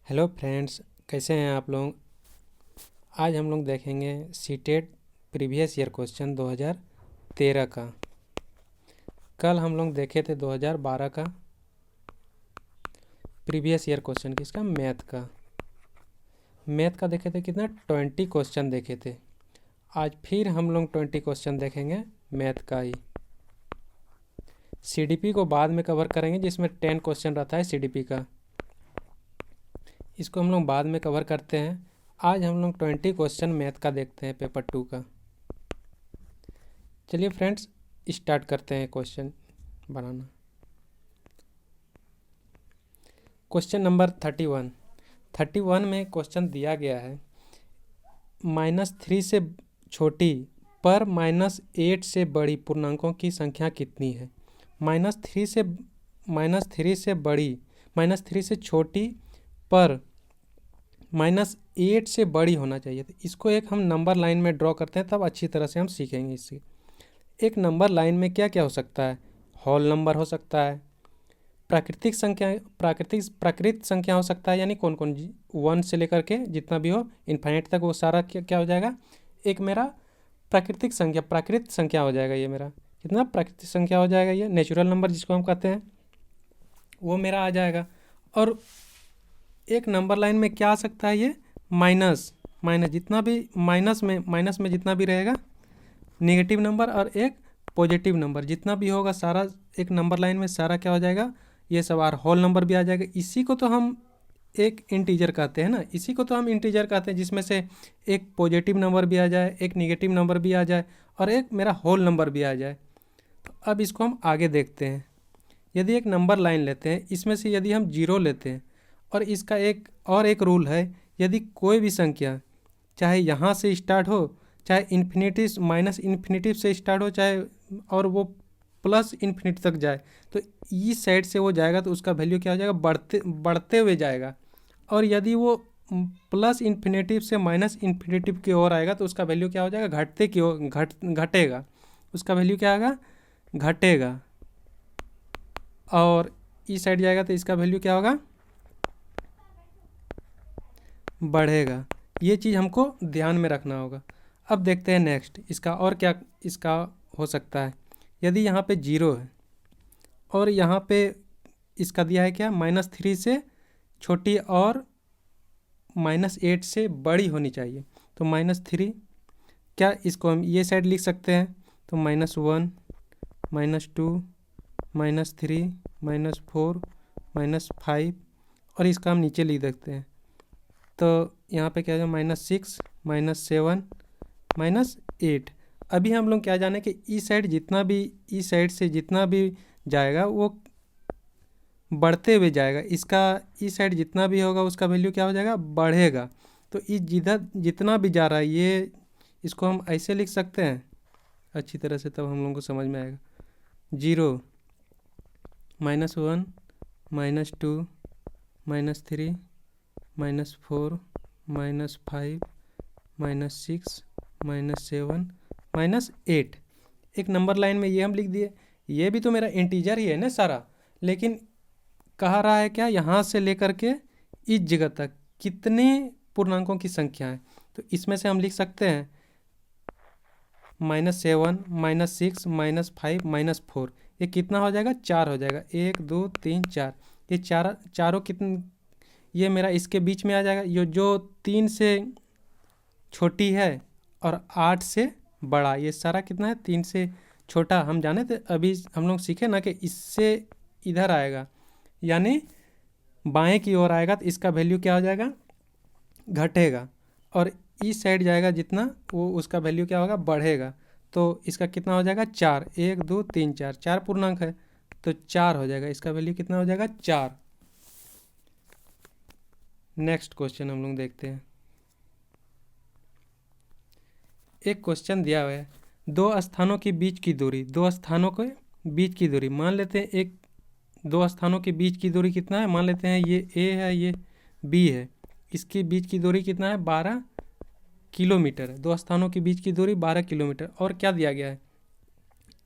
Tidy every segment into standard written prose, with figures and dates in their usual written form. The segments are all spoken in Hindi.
हेलो फ्रेंड्स, कैसे हैं आप लोग। आज हम लोग देखेंगे सीटेट प्रीवियस ईयर क्वेश्चन 2013 का। कल हम लोग देखे थे 2012 का प्रीवियस ईयर क्वेश्चन, किसका, मैथ का देखे थे। कितना 20 क्वेश्चन देखे थे। आज फिर हम लोग 20 क्वेश्चन देखेंगे मैथ का ही। सीडीपी को बाद में कवर करेंगे, जिसमें 10 क्वेश्चन रहता है सीडीपी का। इसको हम लोग बाद में कवर करते हैं। आज हम लोग 20 क्वेश्चन मैथ का देखते हैं, पेपर 2 का। चलिए फ्रेंड्स, स्टार्ट करते हैं क्वेश्चन बनाना। क्वेश्चन नंबर 31 में क्वेश्चन दिया गया है, -3 से छोटी पर -8 से बड़ी पूर्णांकों की संख्या कितनी है। -3 से बड़ी, -3 से छोटी पर -8 से बड़ी होना चाहिए। तो इसको एक हम नंबर लाइन में ड्रॉ करते हैं, तब अच्छी तरह से हम सीखेंगे इससे। एक नंबर लाइन में क्या क्या हो सकता है। होल नंबर हो सकता है, प्राकृतिक संख्या, प्राकृत संख्या हो सकता है, यानी कौन कौन 1 से लेकर के जितना भी हो इन्फाइनाइट तक, वो सारा क्या हो जाएगा। एक मेरा प्राकृत संख्या हो जाएगा। ये मेरा कितना प्राकृतिक संख्या हो जाएगा। ये नेचुरल नंबर जिसको हम कहते हैं, वो मेरा आ जाएगा। और एक नंबर लाइन में क्या आ सकता है, ये माइनस जितना भी माइनस में जितना भी रहेगा नेगेटिव नंबर, और एक पॉजिटिव नंबर जितना भी होगा, सारा एक नंबर लाइन में सारा क्या हो जाएगा, ये सब आर होल नंबर भी आ जाएगा। इसी को तो हम एक इंटीजर कहते हैं ना, इसी को तो हम इंटीजर कहते हैं, जिसमें से एक पॉजिटिव नंबर भी आ जाए, एक नेगेटिव नंबर भी आ जाए, और एक मेरा होल नंबर भी आ जाए। तो अब इसको हम आगे देखते हैं। यदि एक नंबर लाइन लेते हैं, इसमें से यदि हम 0 लेते हैं, और इसका एक रूल है, यदि कोई भी संख्या चाहे यहाँ से स्टार्ट हो, चाहे इन्फिनिटी माइनस इन्फिनिटी से स्टार्ट हो, चाहे और वो प्लस इन्फिनिटी तक जाए, तो इस साइड से वो जाएगा तो उसका वैल्यू क्या हो जाएगा, बढ़ते हुए जाएगा। और यदि वो प्लस इन्फिनिटी से माइनस इन्फिनिटी की ओर आएगा तो उसका वैल्यू क्या हो जाएगा, घटेगा। उसका वैल्यू क्या आएगा, घटेगा। और इस साइड जाएगा तो इसका वैल्यू क्या होगा, बढ़ेगा। ये चीज़ हमको ध्यान में रखना होगा। अब देखते हैं नेक्स्ट, इसका और क्या इसका हो सकता है। यदि यहाँ पे 0 है और यहाँ पे इसका दिया है क्या, -3 से छोटी और -8 से बड़ी होनी चाहिए। तो -3, क्या इसको हम ये साइड लिख सकते हैं, तो -1, -2, -3, -4, -5, और इसका हम नीचे लिख देते हैं। तो यहाँ पे क्या है, -6, -7, -8। अभी हम लोग क्या जाने कि इस साइड से जितना भी जाएगा वो बढ़ते हुए जाएगा। इसका इस साइड जितना भी होगा उसका वैल्यू क्या हो जाएगा, बढ़ेगा। तो इस जितना भी जा रहा है, ये इसको हम ऐसे लिख सकते हैं अच्छी तरह से, तब हम लोगों को समझ में आएगा। 0, -1, -2, -3, -4, -5, -6, -7, -8। एक नंबर लाइन में ये हम लिख दिए। ये भी तो मेरा इंटीजर ही है ना सारा, लेकिन कहा रहा है क्या, यहाँ से लेकर के इस जगह तक कितने पूर्णांकों की संख्या है। तो इसमें से हम लिख सकते हैं -7, -6, -5, -4। ये कितना हो जाएगा, 4 हो जाएगा। 1, 2, 3, 4। ये चारों कितने, ये मेरा इसके बीच में आ जाएगा। ये जो 3 से छोटी है और 8 से बड़ा, ये सारा कितना है, 3 से छोटा। हम जाने थे, अभी हम लोग सीखे ना कि इससे इधर आएगा, यानी बाएं की ओर आएगा, तो इसका वैल्यू क्या हो जाएगा, घटेगा। और इस साइड जाएगा जितना, वो उसका वैल्यू क्या होगा, बढ़ेगा। तो इसका कितना हो जाएगा, 4। 1, 2, 3, 4, 4 पूर्णांक है, तो 4 हो जाएगा। इसका वैल्यू कितना हो जाएगा, 4। नेक्स्ट क्वेश्चन हम लोग देखते हैं। एक क्वेश्चन दिया हुआ है, दो स्थानों के बीच की दूरी, मान लेते हैं दो स्थानों के बीच की दूरी कितना है, मान लेते हैं ये ए है, ये बी है। इसके बीच की दूरी कितना है, 12 किलोमीटर है। दो स्थानों के बीच की दूरी 12 किलोमीटर। और क्या दिया गया है,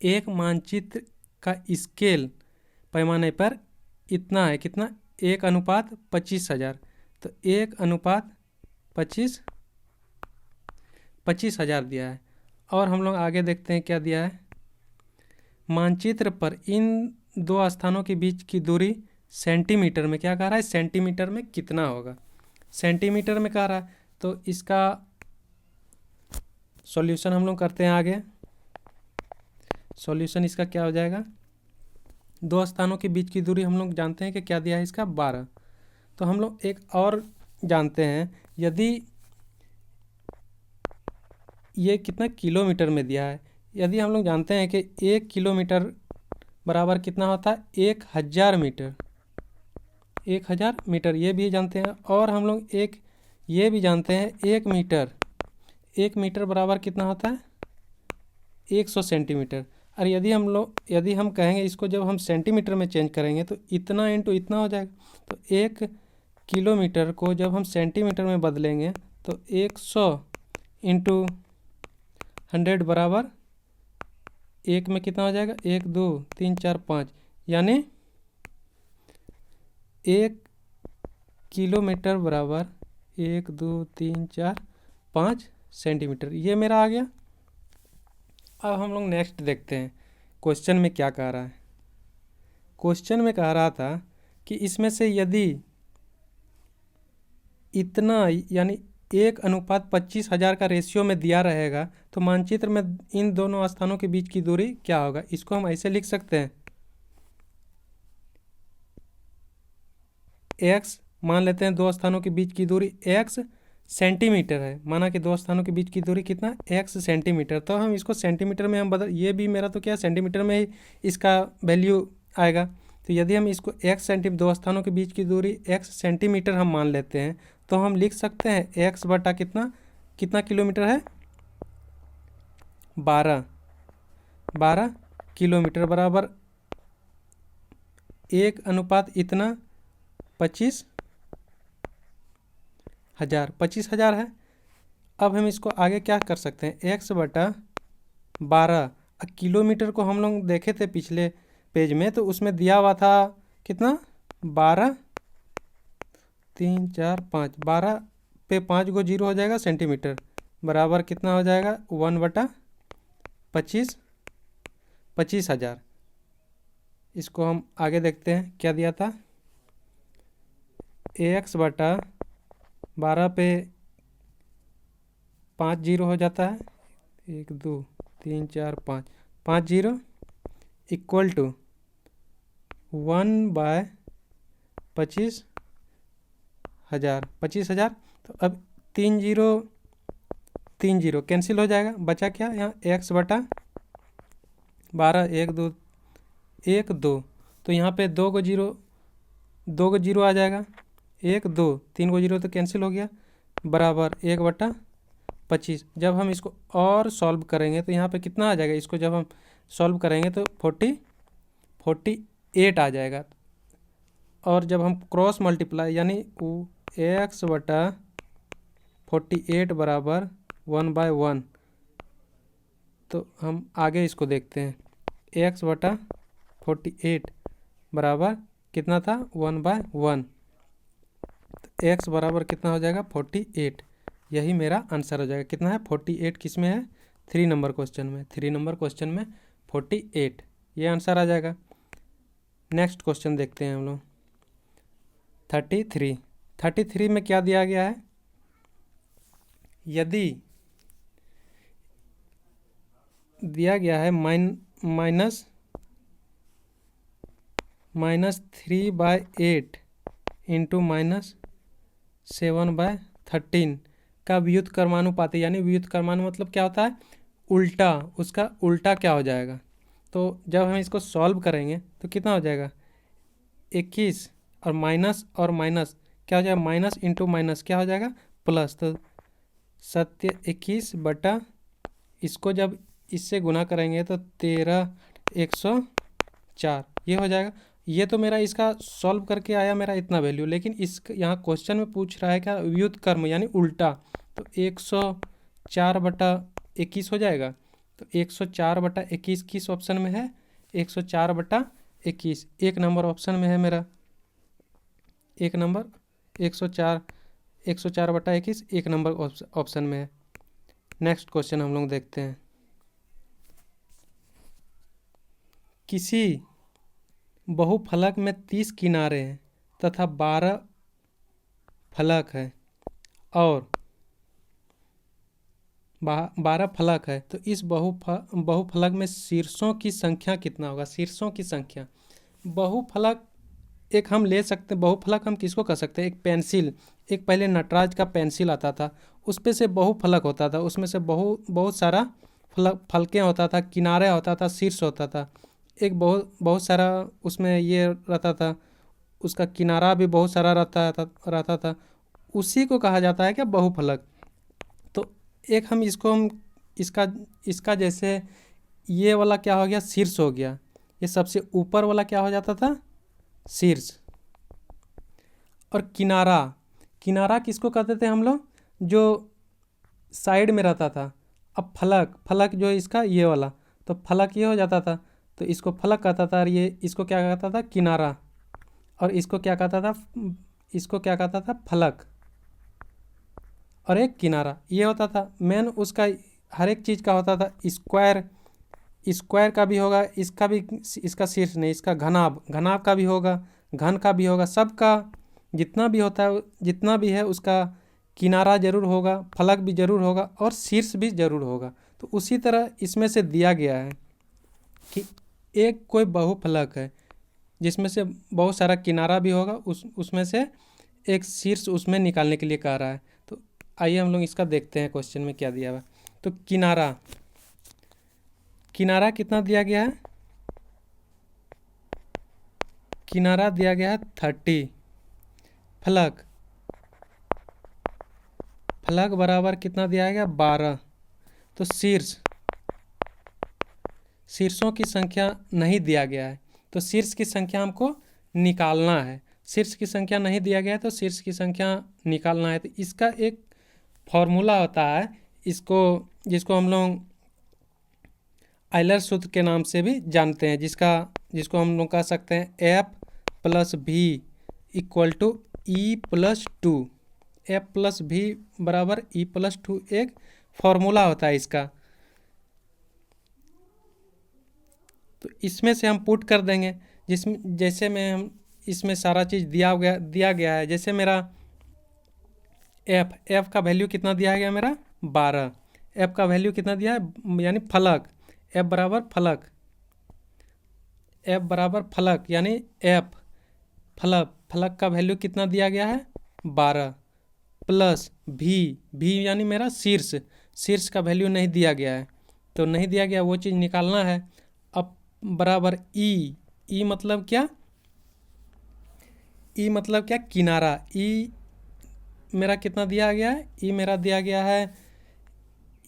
एक मानचित्र का स्केल पैमाने पर इतना है, कितना, 1:25,000। तो 1:25,000 दिया है। और हम लोग आगे देखते हैं क्या दिया है। मानचित्र पर इन दो स्थानों के बीच की दूरी सेंटीमीटर में, क्या कह रहा है, सेंटीमीटर में कितना होगा, सेंटीमीटर में कह रहा है। तो इसका सॉल्यूशन हम लोग करते हैं आगे। सॉल्यूशन इसका क्या हो जाएगा, दो स्थानों के बीच की दूरी हम लोग जानते हैं कि क्या दिया है इसका 12। तो हम लोग एक और जानते हैं, यदि ये कितना किलोमीटर में दिया है, यदि हम लोग जानते हैं कि 1 किलोमीटर बराबर कितना होता है 1000 मीटर, 1000 मीटर ये भी जानते हैं। और हम लोग एक ये भी जानते हैं 1 मीटर बराबर कितना होता है 100 सेंटीमीटर। और यदि हम कहेंगे इसको जब हम सेंटीमीटर में चेंज करेंगे तो इतना इंटू इतना हो जाएगा। तो 1 किलोमीटर को जब हम सेंटीमीटर में बदलेंगे तो 100 इंटू 100 बराबर 1 में कितना हो जाएगा 1 2 3 4 5, यानी 1 किलोमीटर बराबर 1 2 3 4 5 सेंटीमीटर, ये मेरा आ गया। अब हम लोग नेक्स्ट देखते हैं क्वेश्चन में क्या कह रहा है। क्वेश्चन में कह रहा था कि इसमें से यदि इतना यानी 1:25,000 का रेशियो में दिया रहेगा तो मानचित्र में इन दोनों स्थानों के बीच की दूरी क्या होगा। इसको हम ऐसे लिख सकते हैं, x मान लेते हैं दो स्थानों के बीच की दूरी x सेंटीमीटर है, माना कि दो स्थानों के बीच की दूरी कितना x सेंटीमीटर। तो हम इसको सेंटीमीटर में हम बदल, ये भी मेरा तो क्या सेंटीमीटर में ही इसका वैल्यू आएगा। तो यदि हम इसको दो स्थानों के बीच की दूरी x सेंटीमीटर हम मान लेते हैं तो हम लिख सकते हैं x बटा कितना किलोमीटर है 12 किलोमीटर बराबर 1 अनुपात इतना 25,000 है। अब हम इसको आगे क्या कर सकते हैं, x बटा 12, किलोमीटर को हम लोग देखे थे पिछले पेज में तो उसमें दिया हुआ था कितना 12 3 4 5, 12 पे 5 गो जीरो हो जाएगा सेंटीमीटर बराबर कितना हो जाएगा 1/25,000। इसको हम आगे देखते हैं क्या दिया था, x बटा 12 पे 5 जीरो हो जाता है 1 2 3 4 5, 5 जीरो इक्वल टू 1/25,000। तो अब 3 जीरो कैंसिल हो जाएगा, बचा क्या यहाँ x बटा 12 1 2, तो यहाँ पे 2 गो जीरो आ जाएगा 1 2 3 गो जीरो तो कैंसिल हो गया बराबर 1/25। जब हम इसको और सॉल्व करेंगे तो यहाँ पे कितना आ जाएगा, इसको जब हम सॉल्व करेंगे तो 48 आ जाएगा। और जब हम क्रॉस मल्टीप्लाई यानी x बटा 48 बराबर 1/1, तो हम आगे इसको देखते हैं, x बटा 48 बराबर कितना था 1/1, तो x बराबर कितना हो जाएगा 48, यही मेरा आंसर हो जाएगा। कितना है 48, किस में है 3 नंबर क्वेश्चन में, 3 नंबर क्वेश्चन में 48 ये आंसर आ जाएगा। नेक्स्ट क्वेश्चन देखते हैं हम लोग 33 में क्या दिया गया है, यदि दिया गया है -3/8 इंटू -7/13 का व्युत्क्रमानुपाती, यानी व्युत्क्रमानु मतलब क्या होता है उल्टा, उसका उल्टा क्या हो जाएगा। तो जब हम इसको सॉल्व करेंगे तो कितना हो जाएगा 21 और माइनस क्या हो जाएगा, माइनस इंटू माइनस क्या हो जाएगा प्लस, तो 21 बटा इसको जब इससे गुना करेंगे तो 13,104 ये हो जाएगा। ये तो मेरा इसका सॉल्व करके आया मेरा इतना वैल्यू, लेकिन इस यहाँ क्वेश्चन में पूछ रहा है क्या व्युत्क्रम यानी उल्टा, तो 104/21 हो जाएगा। तो 104/21 किस ऑप्शन में है 104/21 1 नंबर ऑप्शन में है मेरा, 1 नंबर 104 104/21 1 नंबर ऑप्शन में है। नेक्स्ट क्वेश्चन हम लोग देखते हैं। किसी बहुफलक में 30 किनारे हैं तथा 12 फलक है और 12 फलक है, तो इस बहुफलक में शीर्षों की संख्या कितना होगा? शीर्षों की संख्या। बहुफलक एक हम ले सकते हैं, बहुफलक हम किसको कह सकते हैं? एक पेंसिल, एक पहले नटराज का पेंसिल आता था, उस पे से बहुफलक होता था, उसमें से बहुत सारा फलकें होता था, किनारे होता था, शीर्ष होता था, एक बहुत बहुत सारा उसमें ये रहता था, उसका किनारा भी बहुत सारा रहता था, उसी को कहा जाता है क्या? बहुफलक। तो एक हम इसका इसका जैसे ये वाला क्या हो गया? शीर्ष हो गया। ये सबसे ऊपर वाला क्या हो जाता था? शीर्ष। और किनारा, किनारा किसको कहते थे हम लोग? जो साइड में रहता था। अब फलक, फलक जो इसका ये वाला, तो फलक ये हो जाता था, तो इसको फलक कहता था, और ये इसको क्या कहता था? किनारा। और इसको क्या कहता था? इसको क्या कहता था? फलक। और एक किनारा ये होता था मेन उसका। हर एक चीज़ का होता था। स्क्वायर, स्क्वायर का भी होगा, इसका भी, इसका शीर्ष नहीं, इसका घनाभ, घनाभ का भी होगा, घन का भी होगा, सबका जितना भी होता है, जितना भी है उसका किनारा जरूर होगा, फलक भी जरूर होगा और शीर्ष भी जरूर होगा। तो उसी तरह इसमें से दिया गया है कि एक कोई बहुफलक है जिसमें से बहुत सारा किनारा भी होगा, उसमें से एक शीर्ष उसमें निकालने के लिए कह रहा है। तो आइए हम लोग इसका देखते हैं क्वेश्चन में क्या दिया हुआ है। तो किनारा, किनारा कितना दिया गया है? किनारा दिया गया है 30। फलक, फलक बराबर कितना दिया गया? 12। तो शीर्ष, शीर्षों की संख्या नहीं दिया गया है, तो शीर्ष की संख्या हमको निकालना है। शीर्ष की संख्या नहीं दिया गया है तो शीर्ष की संख्या निकालना है। तो इसका एक फॉर्मूला होता है, इसको जिसको हम लोग आयलर सूत्र के नाम से भी जानते हैं, जिसको हम लोग कह सकते हैं F+V = E+2। F+V बराबर E+2 एक फॉर्मूला होता है इसका। तो इसमें से हम पुट कर देंगे, जिसमें जैसे में हम इसमें सारा चीज़ दिया गया है। जैसे मेरा एफ का वैल्यू कितना दिया गया? मेरा 12। एफ का वैल्यू कितना दिया है? यानी फलक, एफ बराबर फलक, एफ बराबर फलक यानी एफ फलक, फलक का वैल्यू कितना दिया गया है? 12 प्लस भी यानी मेरा शीर्ष, शीर्ष का वैल्यू नहीं दिया गया है, तो नहीं दिया गया वो चीज़ निकालना है। अब बराबर ई मतलब क्या? ई मतलब क्या? किनारा। ई मेरा कितना दिया गया है? ई मेरा दिया गया है,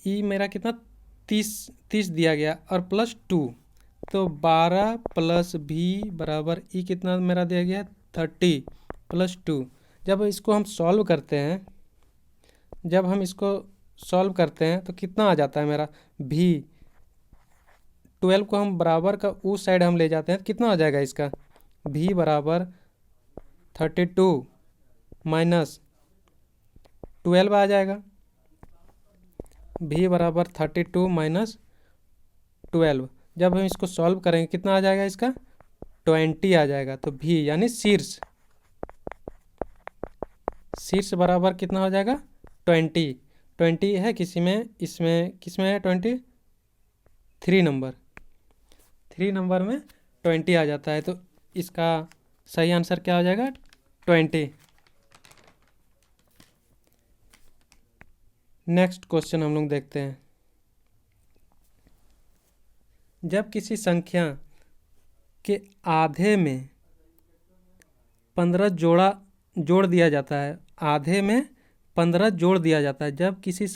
ई मेरा कितना? 30 दिया गया और +2, तो 12 + भी बराबर ई कितना मेरा दिया गया है? 30 + 2। जब इसको हम सॉल्व करते हैं, जब हम इसको सॉल्व करते हैं तो कितना आ जाता है मेरा? भी 12 को हम बराबर का उस साइड हम ले जाते हैं तो कितना हो जाएगा इसका? भी बराबर 32 माइनस 12 आ जाएगा। भी बराबर 32 माइनस 12। जब हम इसको सॉल्व करेंगे कितना आ जाएगा इसका? 20 आ जाएगा। तो भी यानी शीर्ष, शीर्ष बराबर कितना हो जाएगा? 20 है किसी में, इसमें किसमें है 20? 3 नंबर, 3 नंबर में 20 आ जाता है। तो इसका सही आंसर क्या हो जाएगा? 20। नेक्स्ट क्वेश्चन हम लोग देखते हैं। जब किसी संख्या के आधे में 15 जोड़ दिया जाता है, आधे में 15 जोड़ दिया जाता है। जब किसी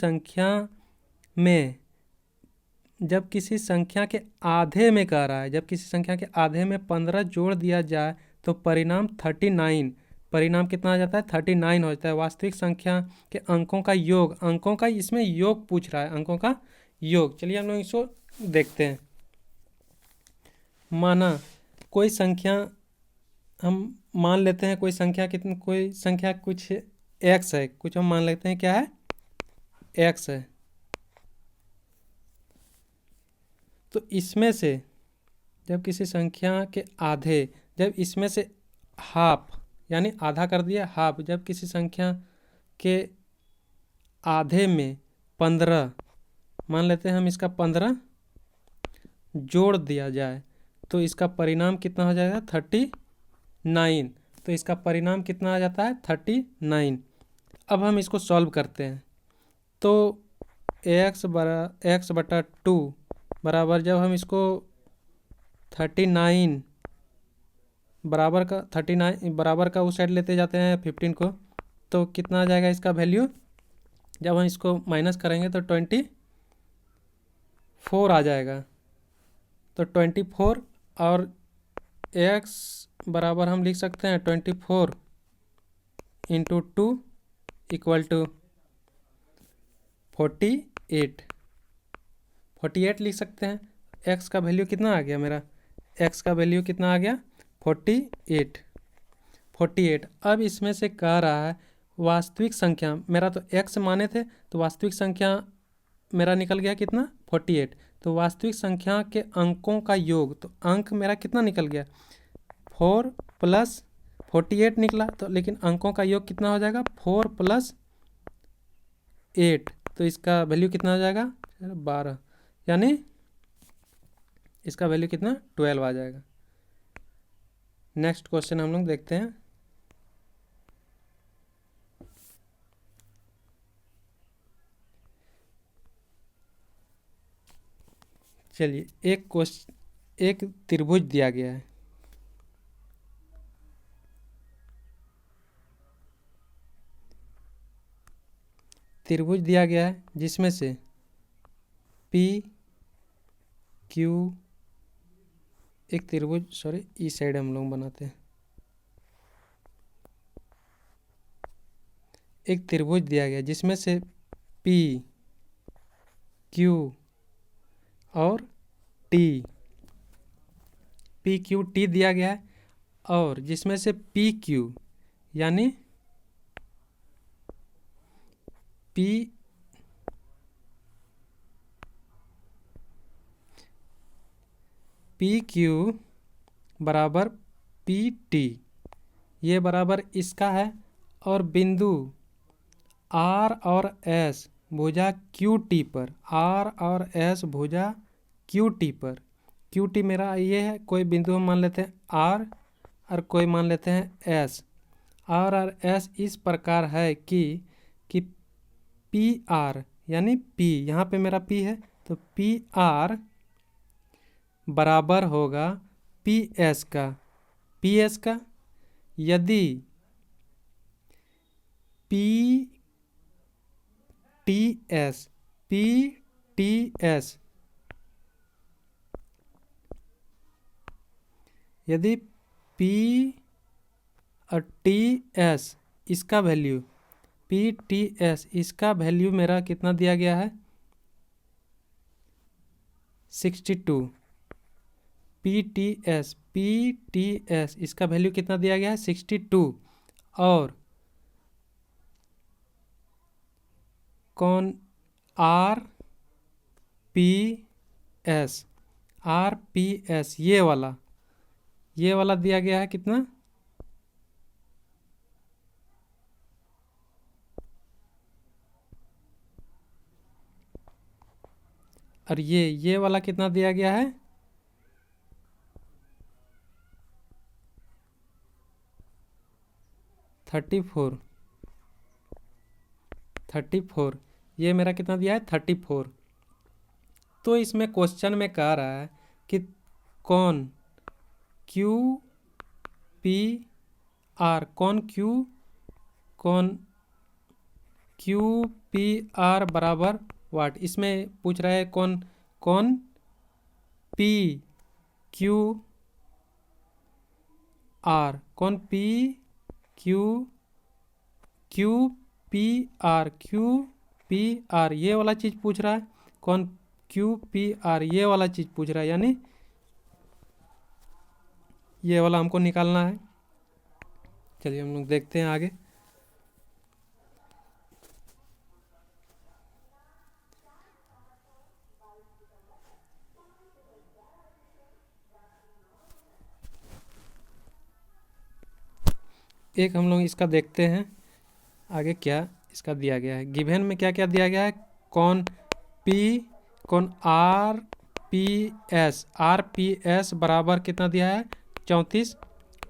संख्या के आधे में कह रहा है, जब किसी संख्या के आधे में 15 जोड़ दिया जाए तो परिणाम 39, परिणाम कितना आ जाता है? 39 हो जाता है। वास्तविक संख्या के अंकों का योग, अंकों का इसमें योग पूछ रहा है, अंकों का योग। चलिए हम लोग इसको देखते हैं। माना कोई संख्या, हम मान लेते हैं कोई संख्या कुछ एक्स है, कुछ हम मान लेते हैं क्या है, एक्स है। तो इसमें से जब किसी संख्या के आधे, जब इसमें से हाफ यानी आधा कर दिया, हाफ, जब किसी संख्या के आधे में 15 मान लेते हैं हम, इसका 15 जोड़ दिया जाए तो इसका परिणाम कितना हो जाएगा, 39। तो इसका परिणाम कितना आ जाता है, 39। अब हम इसको सॉल्व करते हैं तो एक्स बटा 2 बराबर, जब हम इसको 39 बराबर का 39 बराबर का उस साइड लेते जाते हैं 15 को, तो कितना आ जाएगा इसका वैल्यू, जब हम इसको माइनस करेंगे तो 24 आ जाएगा। तो 24 और x बराबर हम लिख सकते हैं 24 इंटू 2 इक्वल टू 48 लिख सकते हैं। x का वैल्यू कितना आ गया मेरा, x का वैल्यू कितना आ गया, 48। अब इसमें से कह रहा है वास्तविक संख्या, मेरा तो x माने थे तो वास्तविक संख्या मेरा निकल गया कितना, 48। तो वास्तविक संख्या के अंकों का योग, तो अंक मेरा कितना निकल गया, 4 + 48 निकला। तो लेकिन अंकों का योग कितना हो जाएगा, 4 + 8, तो इसका वैल्यू कितना हो जाएगा, 12, यानी इसका वैल्यू कितना, 12 आ जाएगा। नेक्स्ट क्वेश्चन हम लोग देखते हैं। चलिए, एक त्रिभुज दिया गया है, त्रिभुज दिया गया है जिसमें से पी क्यू, एक त्रिभुज, सॉरी इस साइड हम लोग बनाते हैं, एक त्रिभुज दिया गया जिसमें से पी क्यू और टी, पी क्यू टी दिया गया है, और जिसमें से पी क्यू यानी पी क्यू बराबर पी टी, ये बराबर इसका है, और बिंदु आर और एस भुजा क्यू टी पर, आर और एस भुजा क्यू टी पर, क्यू टी मेरा ये है, कोई बिंदु हम मान लेते हैं आर और कोई मान लेते हैं एस। आर और एस इस प्रकार है कि पी आर यानी पी, यहाँ पे मेरा पी है, तो पी आर बराबर होगा पी एस का, यदि पी टी एस यदि पी और टी एस इसका वैल्यू, पी टी एस इसका वैल्यू मेरा कितना दिया गया है, 62। पी टी एस इसका वैल्यू कितना दिया गया है, 62। और कौन, आर पी एस ये वाला दिया गया है कितना, और ये वाला कितना दिया गया है, 34। ये मेरा कितना दिया है, 34। तो इसमें क्वेश्चन में कह रहा है कि कौन क्यू पी आर, कौन क्यू पी आर बराबर वाट, इसमें पूछ रहा है कौन पी क्यू आर, कौन पी क्यू पी आर ये वाला चीज़ पूछ रहा है, कौन क्यू पी आर ये वाला चीज़ पूछ रहा है, यानी ये वाला हमको निकालना है। चलिए हम लोग देखते हैं आगे। एक हम लोग इसका देखते हैं आगे क्या इसका दिया गया है। गिवन में क्या क्या दिया गया है, कौन आर पी एस बराबर कितना दिया है 34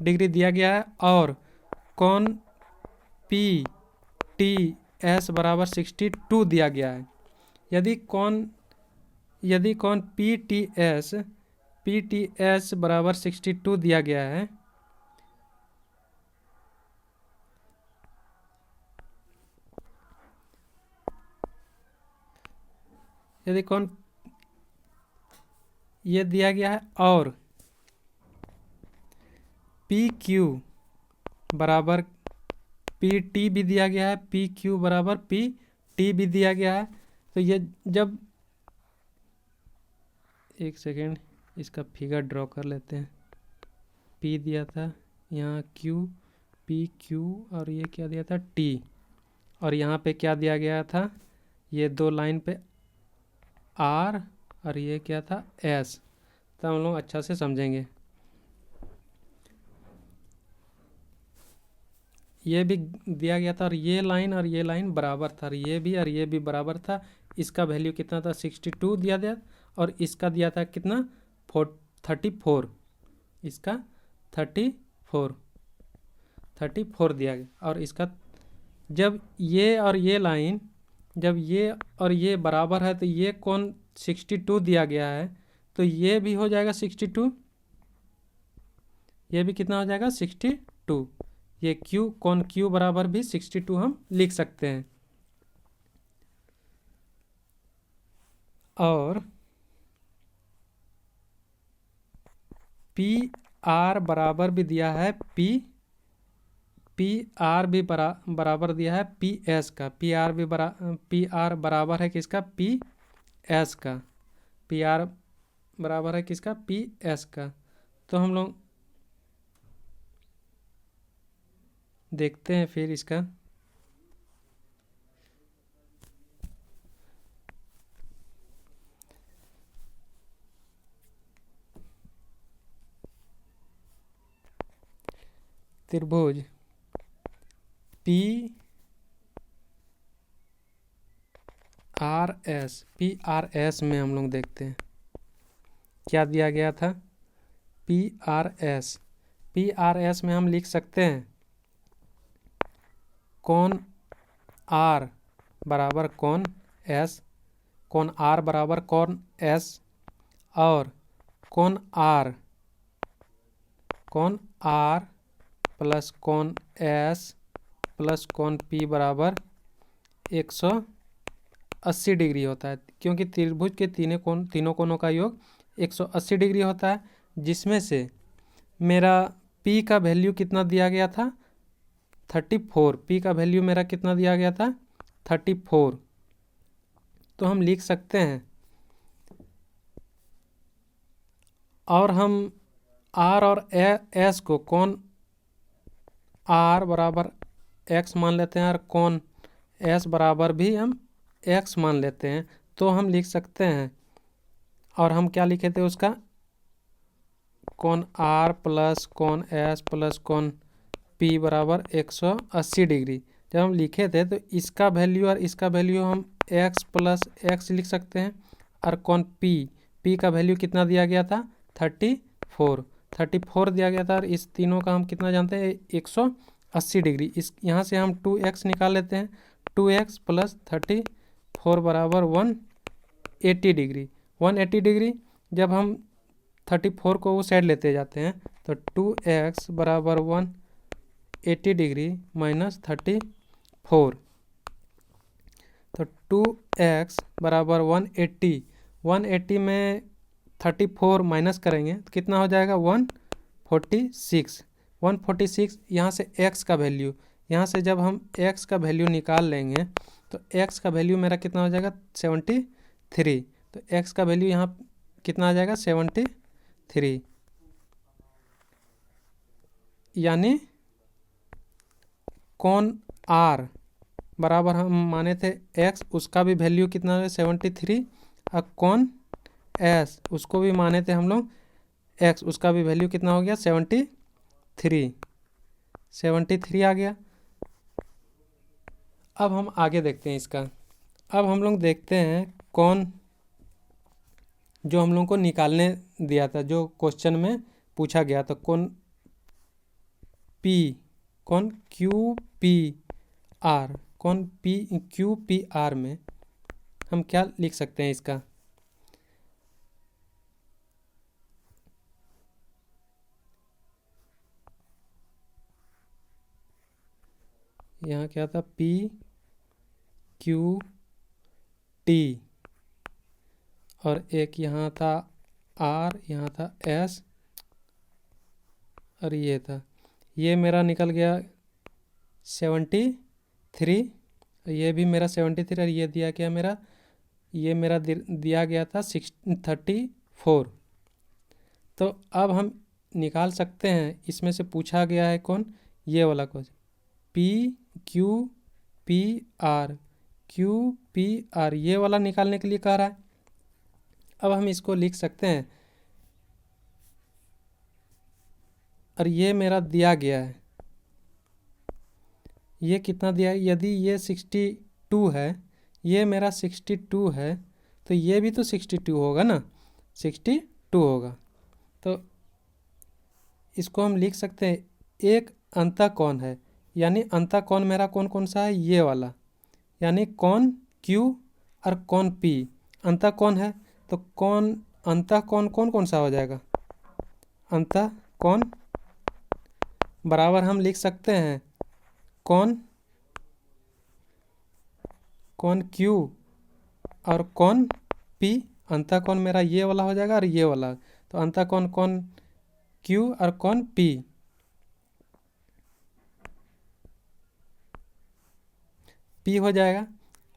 डिग्री दिया गया है, और कौन पी टी एस बराबर 62 दिया गया है। यदि कौन पी टी एस बराबर 62 दिया गया है, यदि कौन ये दिया गया है और पी क्यू बराबर पी टी भी दिया गया है, पी क्यू बराबर पी टी भी दिया गया है, तो ये जब एक सेकेंड इसका फिगर ड्रॉ कर लेते हैं। पी दिया था यहाँ क्यू, पी क्यू, और ये क्या दिया था टी, और यहाँ पे क्या दिया गया था, ये दो लाइन पे आर और ये क्या था एस। तो हम लोग अच्छा से समझेंगे। ये भी दिया गया था और ये लाइन बराबर था, और ये भी बराबर था। इसका वैल्यू कितना था 62 दिया गया, और इसका दिया था कितना 34, इसका 34 दिया गया। और इसका जब ये और ये बराबर है तो ये कौन 62 दिया गया है, तो ये भी हो जाएगा 62, ये भी कितना हो जाएगा 62। ये कौन क्यू बराबर भी 62 हम लिख सकते हैं। और पी आर बराबर भी दिया है पी आर भी बराबर दिया है पी एस का। पी आर बराबर है किसका, पी एस का। पी आर बराबर है किसका, पी एस का। तो हम लोग देखते हैं फिर इसका। त्रिभुज पी आर एस में हम लोग देखते हैं क्या दिया गया था। पी आर एस में हम लिख सकते हैं कौन आर बराबर कौन एस, कौन आर बराबर कौन एस, और कौन आर प्लस कौन एस प्लस कौन पी बराबर 180 डिग्री होता है, क्योंकि त्रिभुज के तीनों कोनों का योग 180 डिग्री होता है। जिसमें से मेरा पी का वैल्यू कितना दिया गया था 34, पी का वैल्यू मेरा कितना दिया गया था 34। तो हम लिख सकते हैं, और हम आर और एस को कौन आर बराबर एक्स मान लेते हैं, और कौन एस बराबर भी हम एक्स मान लेते हैं। तो हम लिख सकते हैं, और हम क्या लिखे थे उसका, कौन आर प्लस कौन एस प्लस कौन पी बराबर 180 डिग्री। जब हम लिखे थे तो इसका वैल्यू और इसका वैल्यू हम एक्स प्लस एक्स लिख सकते हैं, और कौन पी का वैल्यू कितना दिया गया था 34 दिया गया था, और इस तीनों का हम कितना जानते हैं 180 डिग्री। इस यहाँ से हम 2x निकाल लेते हैं, 2x प्लस 34 बराबर 180 डिग्री। 180 डिग्री जब हम 34 को वो साइड लेते जाते हैं तो 2x बराबर 180 डिग्री माइनस 34, तो 2x बराबर 180 में 34 माइनस करेंगे तो कितना हो जाएगा 146। यहाँ से x का वैल्यू, यहाँ से जब हम x का वैल्यू निकाल लेंगे तो x का वैल्यू मेरा कितना हो जाएगा 73। तो x का वैल्यू यहाँ कितना आ जाएगा 73, यानी कौन r बराबर हम माने थे x, उसका भी वैल्यू कितना है 73, और कौन s उसको भी माने थे हम लोग x, उसका भी वैल्यू कितना हो गया 73। 73 आ गया। अब हम आगे देखते हैं इसका। अब हम लोग देखते हैं कौन जो हम लोग को निकालने दिया था, जो क्वेश्चन में पूछा गया था, कौन पी कौन क्यू पी आर कौन पी क्यू पी आर में हम क्या लिख सकते हैं इसका। यहाँ क्या था, पी क्यू टी, और एक यहाँ था आर, यहाँ था एस, और ये था, ये मेरा निकल गया 73, ये भी मेरा 73, और ये दिया गया मेरा, ये मेरा दिया गया था 34। तो अब हम निकाल सकते हैं, इसमें से पूछा गया है कौन, ये वाला question, P Q P R ये वाला निकालने के लिए कह रहा है। अब हम इसको लिख सकते हैं, और ये मेरा दिया गया है, ये कितना दिया है, यदि ये 62 है, ये मेरा 62 है, तो ये भी तो 62 होगा ना, 62 होगा। तो इसको हम लिख सकते हैं, एक अंतः कौन है, यानी अंतः कौन मेरा कौन कौन सा है, ये वाला, यानी कौन क्यू और कौन पी अंतः कौन है। तो कौन अंतः कौन कौन कौन सा हो जाएगा, अंतः कौन बराबर हम लिख सकते हैं कौन क्यू और कौन पी। अंतः कौन मेरा ये वाला हो जाएगा और ये वाला, तो अंतः कौन क्यू और कौन पी। पी हो जाएगा।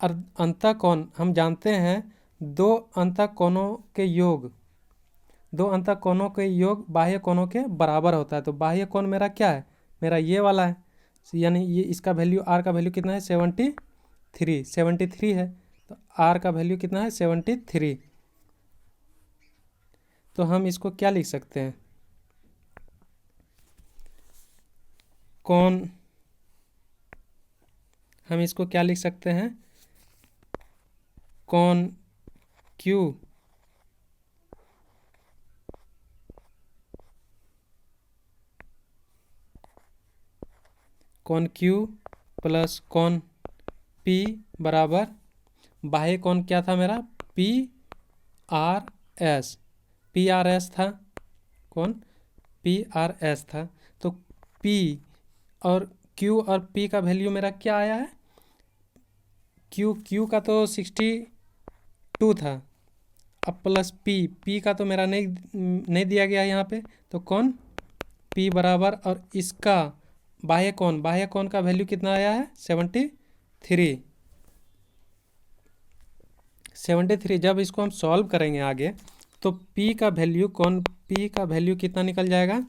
और अंतः कौन हम जानते हैं, दो अंतः कोणों के योग बाह्य कोणों के बराबर होता है। तो बाह्य कोण मेरा क्या है, मेरा ये वाला है, यानी ये इसका वैल्यू आर का वैल्यू कितना है, 73 है। तो आर का वैल्यू कितना है, 73। तो हम इसको क्या लिख सकते हैं, हम इसको क्या लिख सकते हैं, कौन क्यू प्लस कौन पी बराबर बाह्य कौन क्या था मेरा, पी आर एस था, कौन पी आर एस था। तो पी और क्यू और पी का वैल्यू मेरा क्या आया है, क्यू का तो 62 था, अब प्लस पी का तो मेरा नहीं दिया गया यहाँ पे। तो कौन पी बराबर, और इसका बाह्य कौन का वैल्यू कितना आया है, 73। जब इसको हम सॉल्व करेंगे आगे, तो पी का वैल्यू कितना निकल जाएगा,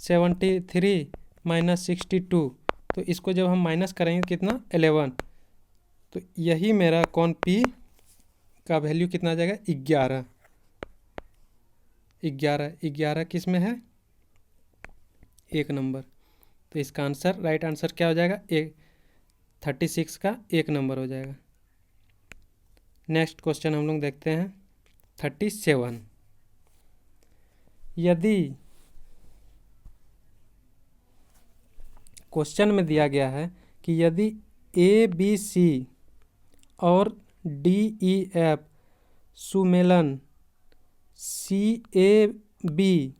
73 माइनस 62। तो इसको जब हम माइनस करेंगे कितना, 11। तो यही मेरा कौन पी का वैल्यू कितना आ जाएगा, 11 किस में है, 1 नंबर। तो इसका आंसर, राइट आंसर क्या हो जाएगा, 36 का 1 नंबर हो जाएगा। नेक्स्ट क्वेश्चन हम लोग देखते हैं 37। यदि क्वेश्चन में दिया गया है कि यदि ए बी सी और डी ई एफ सुमेलन C A B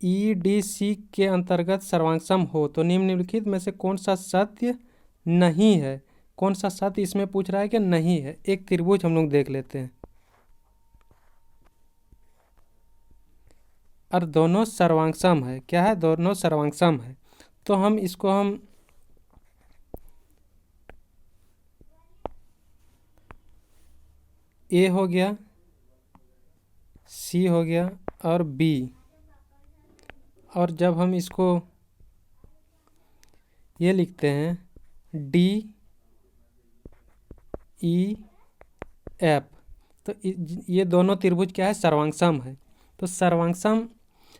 E D C के अंतर्गत सर्वांगसम हो, तो निम्नलिखित में से कौन सा सत्य नहीं है। कौन सा सत्य इसमें पूछ रहा है कि नहीं है। एक त्रिभुज हम लोग देख लेते हैं, और दोनों सर्वांगसम है। क्या है, दोनों सर्वांगसम है। तो हम इसको ए हो गया, सी हो गया और बी, और जब हम इसको ये लिखते हैं डी ई एफ, तो ये दोनों त्रिभुज क्या है, सर्वांगसम है। तो सर्वांगसम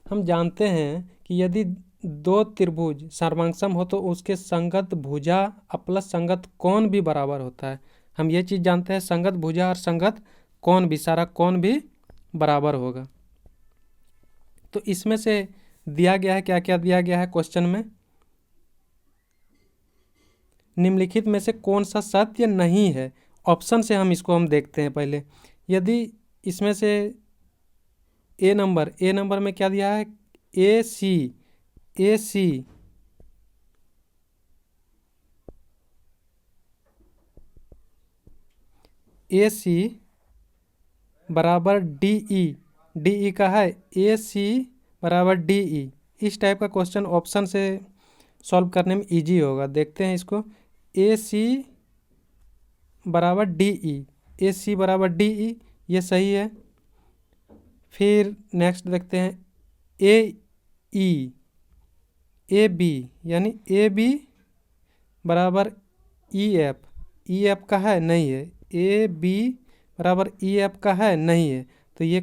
हम जानते हैं कि यदि दो त्रिभुज सर्वांगसम हो तो उसके संगत भुजा प्लस संगत कोण भी बराबर होता है। हम ये चीज़ जानते हैं, संगत भुजा और संगत कोण भी, सारा कोण भी बराबर होगा। तो इसमें से दिया गया है, क्या क्या दिया गया है क्वेश्चन में, निम्नलिखित में से कौन सा सत्य नहीं है। ऑप्शन से हम देखते हैं पहले। यदि इसमें से ए नंबर में क्या दिया है, ए सी बराबर डी ई का है, ए सी बराबर डी ई। इस टाइप का क्वेश्चन ऑप्शन से सॉल्व करने में इजी होगा। देखते हैं इसको, ए सी बराबर डी ई, ये सही है। फिर नेक्स्ट देखते हैं ए बी यानी ए बी बराबर ई एफ का है, नहीं है। ए बी बराबर ई एफ का है, नहीं है, तो ये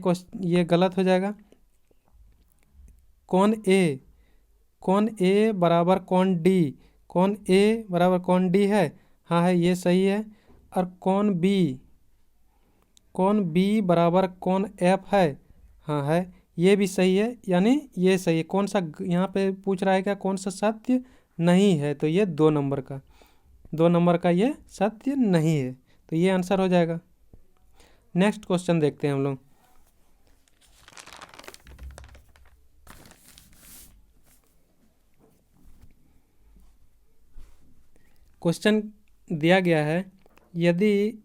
गलत हो जाएगा। कौन ए बराबर कौन डी है, हाँ है, ये सही है। और कौन बी बराबर कौन एफ है, हाँ है, ये भी सही है, यानी ये सही है। कौन सा यहाँ पे पूछ रहा है क्या, कौन सा सत्य नहीं है, तो ये 2 नंबर का ये सत्य नहीं है, तो ये आंसर हो जाएगा। नेक्स्ट क्वेश्चन देखते हैं हम लोग। क्वेश्चन दिया गया है, यदि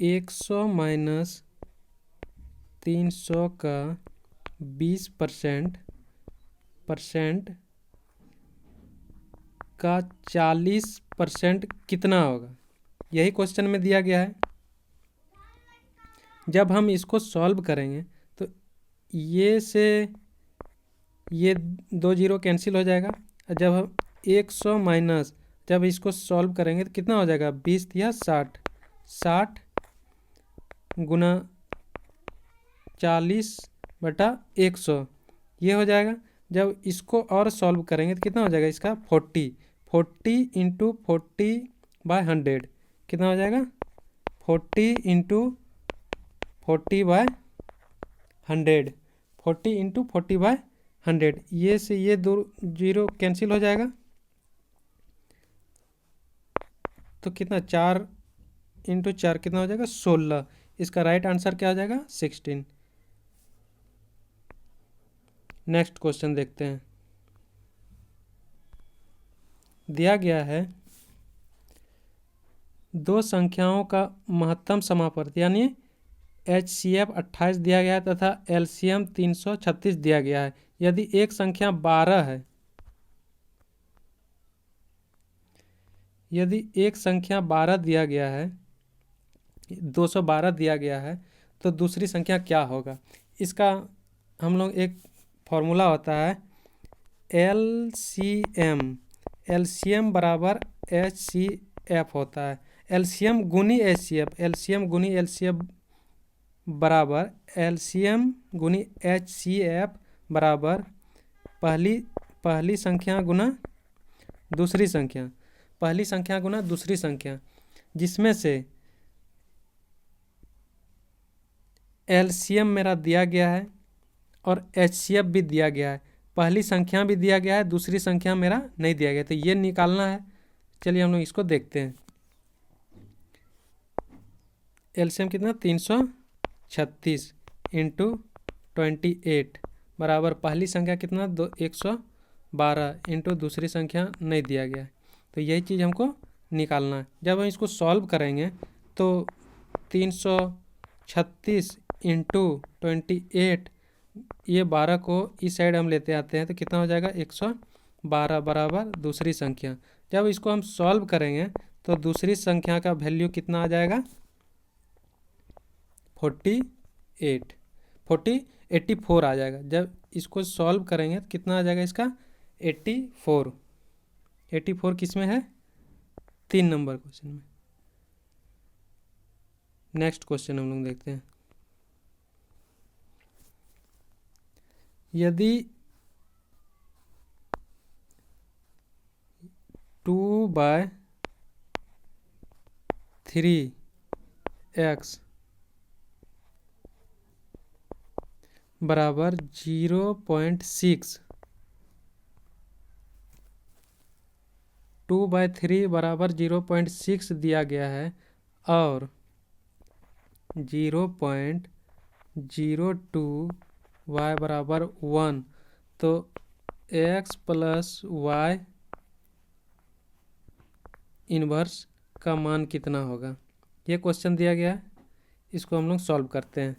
एक 100 माइनस 300 का 20% का 40% कितना होगा, यही क्वेश्चन में दिया गया है। जब हम इसको सॉल्व करेंगे तो ये 2 जीरो कैंसिल हो जाएगा। जब हम 100 माइनस, जब इसको सॉल्व करेंगे तो कितना हो जाएगा, 20 या 60 गुना 40/100, ये हो जाएगा। जब इसको और सॉल्व करेंगे तो कितना हो जाएगा इसका, 40 इंटू 40/100 कितना हो जाएगा, 40 इंटू 40/100, 40 इंटू 40/100, ये से ये 2 जीरो कैंसिल हो जाएगा। तो कितना, 4 इंटू 4 कितना हो जाएगा, 16। इसका राइट आंसर क्या हो जाएगा, 16। नेक्स्ट क्वेश्चन देखते हैं। दिया गया है, दो संख्याओं का महत्तम समापवर्ती यानी HCF 28 दिया गया है तथा LCM 336 दिया गया है। यदि एक संख्या 12 है, यदि एक संख्या 12 दिया गया है, 212 दिया गया है, तो दूसरी संख्या क्या होगा। इसका हम लोग एक फॉर्मूला होता है, एलसीएम बराबर HCF होता है। एलसीएम गुनी एचसीएफ बराबर एलसीएम गुनी HCF बराबर पहली संख्या गुना दूसरी संख्या, जिसमें से एलसीएम मेरा दिया गया है और HCF भी दिया गया है, पहली संख्या भी दिया गया है, दूसरी संख्या मेरा नहीं दिया गया, तो ये निकालना है। चलिए हम लोग इसको देखते हैं। एलसीएम कितना, 336 इंटू 28 बराबर पहली संख्या कितना, 112 इंटू दूसरी संख्या नहीं दिया गया है, तो यही चीज़ हमको निकालना है। जब हम इसको सॉल्व करेंगे तो 336 इंटू 28, ये 12 को इस साइड हम लेते आते हैं तो कितना हो जाएगा, 112 बराबर दूसरी संख्या। जब इसको हम सॉल्व करेंगे तो दूसरी संख्या का वैल्यू कितना आ जाएगा, 84 आ जाएगा। जब इसको सॉल्व करेंगे तो कितना आ जाएगा इसका, 84 किस में है, 3 नंबर क्वेश्चन में। नेक्स्ट क्वेश्चन हम लोग देखते हैं। यदि 2/3x बराबर 0.6, 2/3 बराबर 0.6 दिया गया है और 0.02 y बराबर 1, तो x प्लस वाई इन्वर्स का मान कितना होगा। ये क्वेश्चन दिया गया है, इसको हम लोग सॉल्व करते हैं।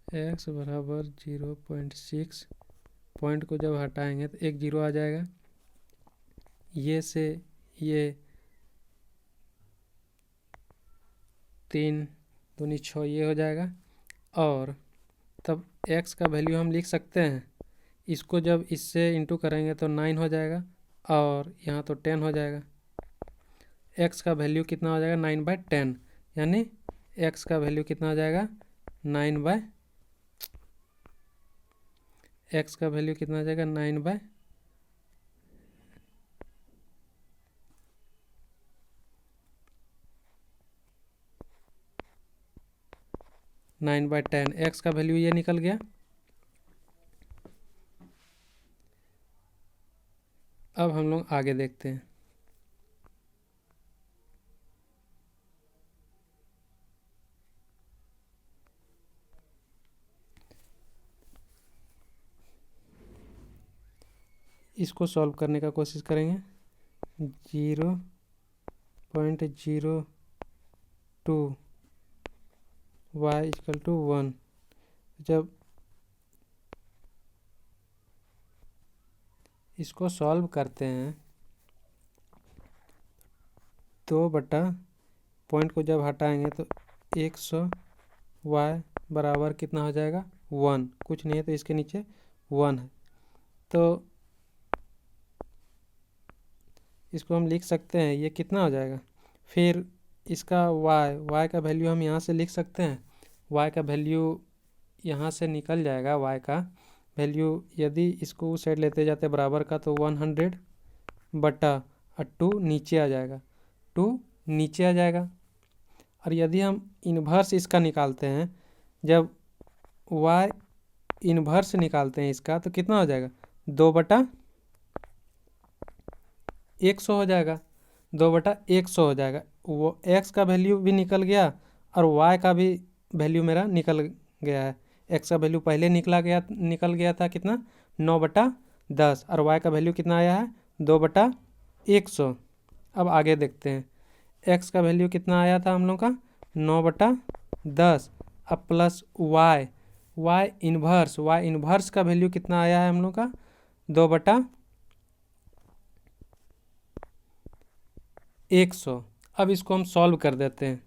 x बराबर 0.6, पॉइंट को जब हटाएंगे तो एक जीरो आ जाएगा, ये से ये 3 दूनी 6 ये हो जाएगा, और तब x का वैल्यू हम लिख सकते हैं। इसको जब इससे इंटू करेंगे तो 9 हो जाएगा और यहाँ तो 10 हो जाएगा। x का वैल्यू कितना हो जाएगा 9/10, यानी x का वैल्यू कितना हो जाएगा 9/x का वैल्यू कितना हो जाएगा 9/10। x का वैल्यू ये निकल गया। अब हम लोग आगे देखते हैं। इसको सॉल्व करने का कोशिश करेंगे। 0.02 y इक्वल टू 1, जब इसको सॉल्व करते हैं 2 बटा पॉइंट को जब हटाएंगे तो 100 y बराबर कितना हो जाएगा 1, कुछ नहीं है तो इसके नीचे 1 है, तो इसको हम लिख सकते हैं ये कितना हो जाएगा। फिर इसका y का वैल्यू हम यहाँ से लिख सकते हैं। y का वैल्यू यहाँ से निकल जाएगा। y का वैल्यू यदि इसको उस साइड लेते जाते बराबर का तो 100 बटा 2 नीचे आ जाएगा, 2 नीचे आ जाएगा। और यदि हम इन्वर्स इसका निकालते हैं, जब y इन्वर्स निकालते हैं इसका तो कितना हो जाएगा 2/100 हो जाएगा, 2/100 हो जाएगा। वो x का वैल्यू भी निकल गया और y का भी वैल्यू मेरा निकल गया है। x का वैल्यू पहले निकल गया था कितना 9/10 और y का वैल्यू कितना आया है 2/100। अब आगे देखते हैं। x का वैल्यू कितना आया था हम लोग का 9/10, अब प्लस y इन्वर्स का वैल्यू कितना आया है हम लोग का 2/100। अब इसको हम सॉल्व कर देते हैं।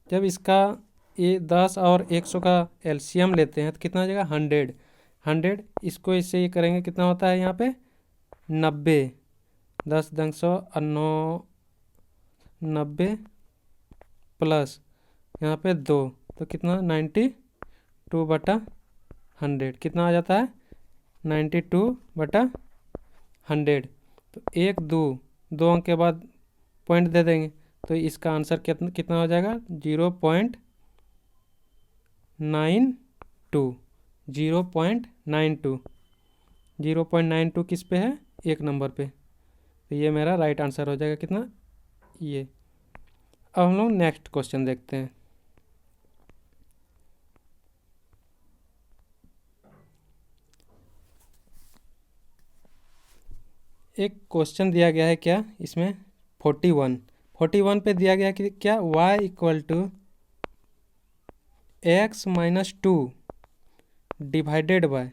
जब इसका ये 10 और 100 का एलसीएम लेते हैं तो कितना हो जाएगा 100। इसको इससे ये करेंगे कितना होता है यहाँ पे 90, 10 दंग 100 और 9 90 प्लस यहाँ पे 2, तो कितना 92/100 कितना आ जाता है 92/100। तो 1 2 अंक के बाद पॉइंट दे देंगे तो इसका आंसर कितना हो जाएगा 0.92। 0.92 किस पे है 1 नंबर पे, तो ये मेरा राइट आंसर हो जाएगा कितना ये। अब हम लोग नेक्स्ट क्वेश्चन देखते हैं। एक क्वेश्चन दिया गया है क्या इसमें 41 पे दिया गया कि क्या y equal to x-2 divided by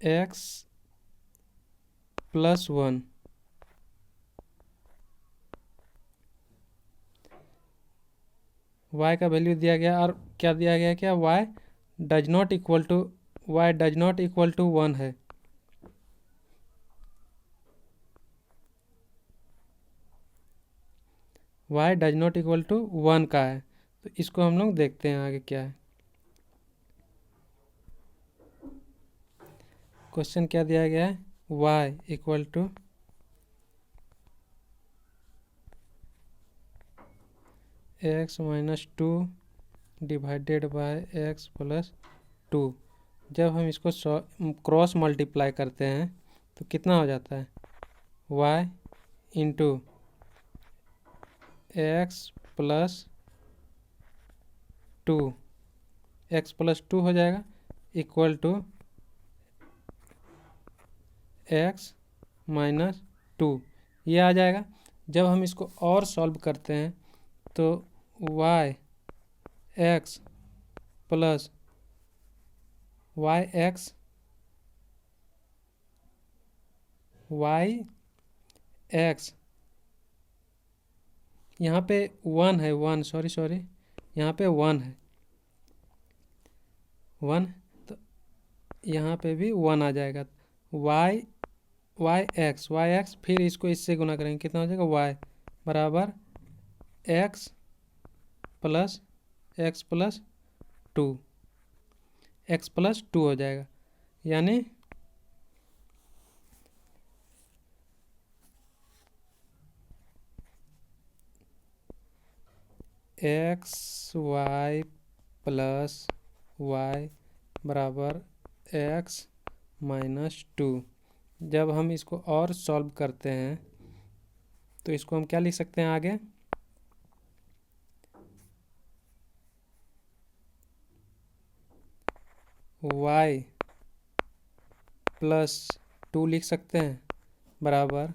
x plus 1 y का वैल्यू दिया गया और क्या दिया गया, क्या y does not equal to 1 है। y does not equal to 1 का है, तो इसको हम लोग देखते हैं आगे क्या है। क्वेश्चन क्या दिया गया है, y equal to x minus 2 divided by x plus 2। जब हम इसको क्रॉस मल्टीप्लाई करते हैं तो कितना हो जाता है, y into x plus 2, x plus 2 हो जाएगा इक्वल टू एक्स माइनस 2, ये आ जाएगा। जब हम इसको और सॉल्व करते हैं तो y x plus y x यहाँ पे 1 है, 1 सॉरी यहाँ पे 1 है, 1 तो यहाँ पे भी 1 आ जाएगा। y एक्स फिर इसको इससे गुना करेंगे, कितना हो जाएगा, y बराबर x प्लस 2, x प्लस 2 हो जाएगा। यानी एक्स वाई प्लस वाई बराबर एक्स माइनस 2। जब हम इसको और सॉल्व करते हैं तो इसको हम क्या लिख सकते हैं आगे, y प्लस 2 लिख सकते हैं बराबर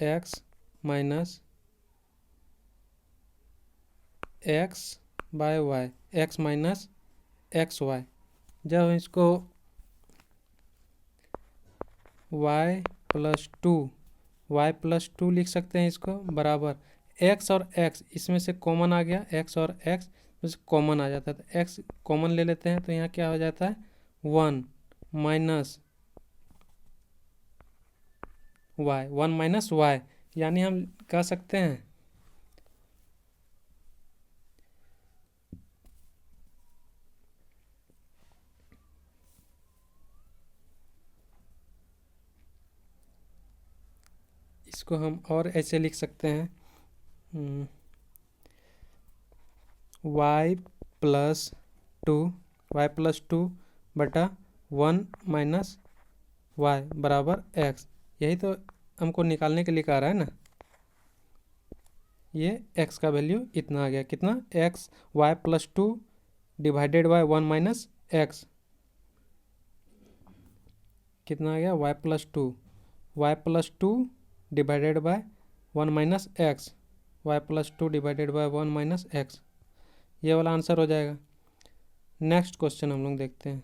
x minus x by y, x minus x y. जब हम इसको y प्लस 2 लिख सकते हैं इसको बराबर x और x इसमें से कॉमन आ गया, x और x में से कॉमन आ जाता है तो x कॉमन ले लेते हैं तो यहाँ क्या हो जाता है 1 माइनस y, यानी हम कह सकते हैं इसको हम और ऐसे लिख सकते हैं y प्लस 2 बटा 1 माइनस y बराबर x। यही तो हमको निकालने के लिए कह रहा है ना, ये x का वैल्यू इतना आ गया, कितना x y plus 2 divided bye 1 minus x, कितना आ गया y plus 2 divided bye 1 minus x, y plus 2 divided bye 1 minus x, ये वाला आंसर हो जाएगा। नेक्स्ट क्वेश्चन हम लोग देखते हैं।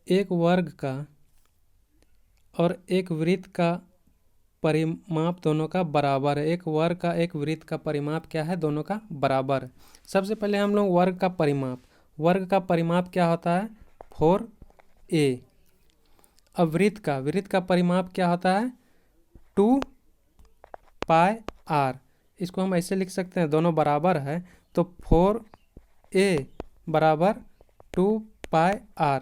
एक वर्ग का और एक वृत्त का परिमाप दोनों का बराबर है। एक वर्ग का एक वृत्त का परिमाप क्या है, दोनों का बराबर है। सबसे पहले हम लोग वर्ग का परिमाप क्या होता है 4a। अब वृत्त का परिमाप क्या होता है 2πr। इसको हम ऐसे लिख सकते हैं, दोनों बराबर है तो 4a बराबर 2πr,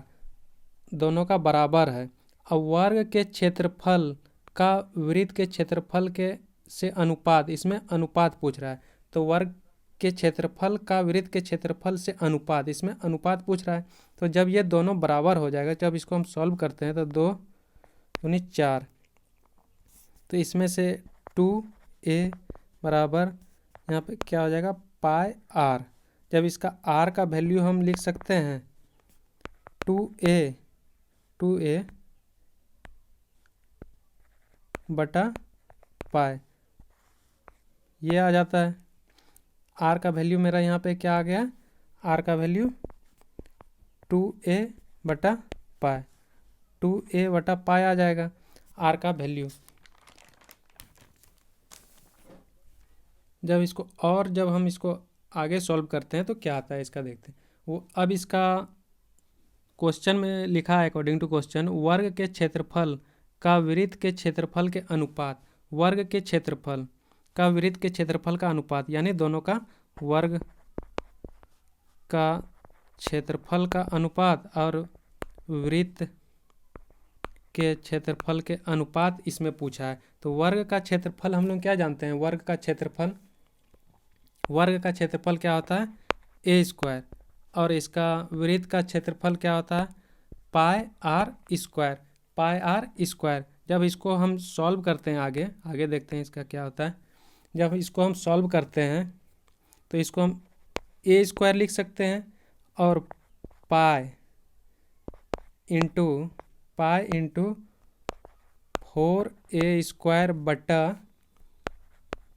दोनों का बराबर है। अब वर्ग के क्षेत्रफल का वृत्त के क्षेत्रफल के से अनुपात, इसमें अनुपात पूछ रहा है तो वर्ग के क्षेत्रफल का वृत्त के क्षेत्रफल से अनुपात, इसमें अनुपात पूछ रहा है। तो जब ये दोनों बराबर हो जाएगा, जब इसको हम सॉल्व करते हैं तो 2 दूनी 4, तो इसमें से 2a बराबर यहाँ पे क्या हो जाएगा पाई आर। जब इसका आर का वैल्यू हम लिख सकते हैं 2a बटा पाई, ये आ जाता है। आर का वैल्यू मेरा यहाँ पे क्या आ गया, आर का वैल्यू 2a बटा पाई, 2a बटा पाई आ जाएगा आर का वैल्यू। जब हम इसको आगे सॉल्व करते हैं तो क्या आता है इसका देखते हैं। वो अब इसका क्वेश्चन में लिखा है अकॉर्डिंग टू क्वेश्चन, वर्ग के क्षेत्रफल का वृत्त के क्षेत्रफल के अनुपात, वर्ग के क्षेत्रफल का वृत्त के क्षेत्रफल का अनुपात, यानी दोनों का वर्ग का क्षेत्रफल का अनुपात और वृत्त के क्षेत्रफल के अनुपात इसमें पूछा है। तो वर्ग का क्षेत्रफल हम लोग क्या जानते हैं, वर्ग का क्षेत्रफल क्या होता है ए स्क्वायर, और इसका वृत्त का क्षेत्रफल क्या होता है पाई आर स्क्वायर। जब इसको हम सॉल्व करते हैं आगे देखते हैं इसका क्या होता है। जब इसको हम सॉल्व करते हैं तो इसको हम ए स्क्वायर लिख सकते हैं और पाई इंटू 4a स्क्वायर बटा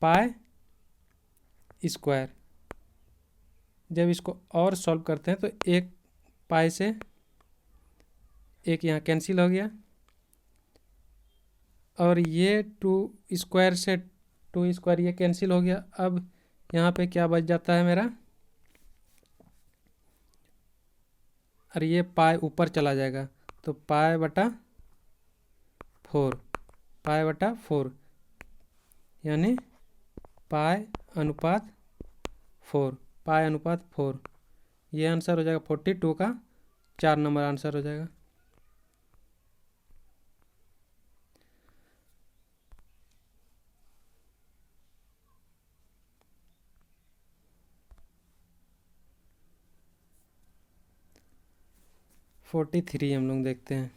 पाई स्क्वायर। जब इसको और सॉल्व करते हैं तो एक पाई से एक यहाँ कैंसिल हो गया, और ये 2 स्क्वायर से 2 स्क्वायर ये कैंसिल हो गया। अब यहाँ पे क्या बच जाता है मेरा, और ये पाई ऊपर चला जाएगा तो पाई बटा 4 यानी पाई अनुपात 4। ये आंसर हो जाएगा 42 का 4 नंबर आंसर हो जाएगा। फोर्टी थ्री हम लोग देखते हैं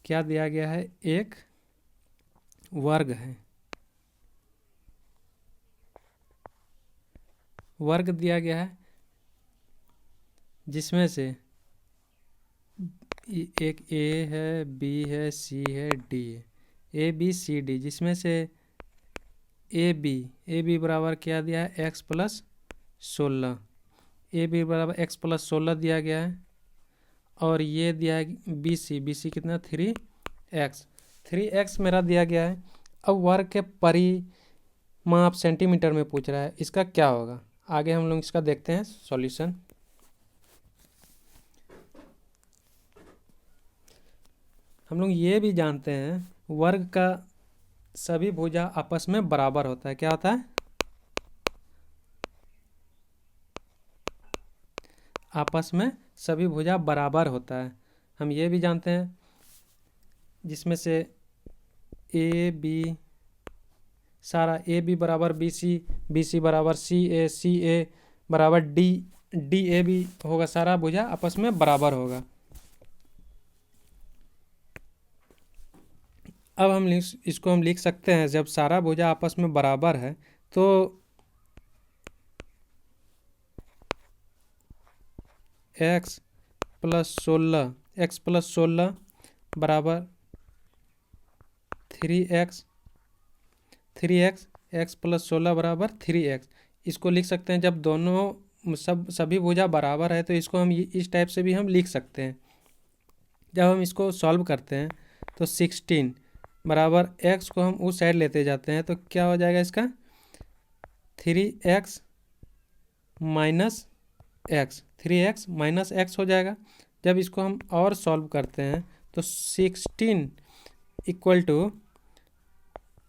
क्या दिया गया है। एक वर्ग है, वर्ग दिया गया है जिसमें से एक ए है, बी है, सी है, डी है, ए बी सी डी, जिसमें से ए बी बराबर क्या दिया है एक्स प्लस 16, ए बी बराबर एक्स प्लस 16 दिया गया है। और ये दिया है बी सी कितना 3x मेरा दिया गया है। अब वर्ग के परिमाप सेंटीमीटर में पूछ रहा है, इसका क्या होगा। आगे हम लोग इसका देखते हैं सॉल्यूशन। हम लोग ये भी जानते हैं वर्ग का सभी भुजा आपस में बराबर होता है। क्या होता है, आपस में सभी भुजा बराबर होता है। हम ये भी जानते हैं जिसमें से ए बी बराबर बी सी बराबर सी ए बराबर डी ए भी होगा, सारा भुजा आपस में बराबर होगा। अब इसको हम लिख सकते हैं, जब सारा भुजा आपस में बराबर है तो एक्स प्लस 16 बराबर 3x एक्स प्लस 16 बराबर 3x। इसको लिख सकते हैं जब दोनों सभी भुजा बराबर है तो इसको हम इस टाइप से भी हम लिख सकते हैं। जब हम इसको सॉल्व करते हैं तो 16 बराबर x को हम उस साइड लेते जाते हैं तो क्या हो जाएगा इसका 3x माइनस एक्स हो जाएगा। जब इसको हम और सॉल्व करते हैं तो 16 इक्वल टू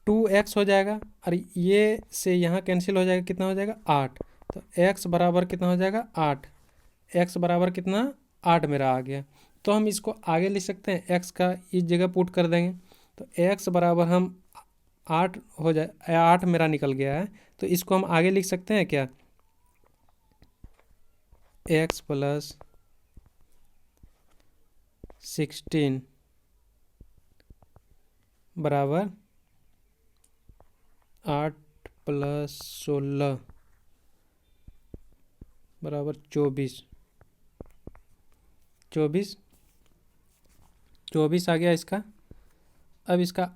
2x हो जाएगा, और ये से यहाँ कैंसिल हो जाएगा, कितना हो जाएगा 8। तो x बराबर कितना हो जाएगा 8, x बराबर कितना 8 मेरा आ गया। तो हम इसको आगे लिख सकते हैं, x का इस जगह पुट कर देंगे तो x बराबर हम 8 हो जाए, 8 मेरा निकल गया है। तो इसको हम आगे लिख सकते हैं क्या, x प्लस 16 बराबर 8 + 16 बराबर 24। 24 आ गया इसका। अब इसका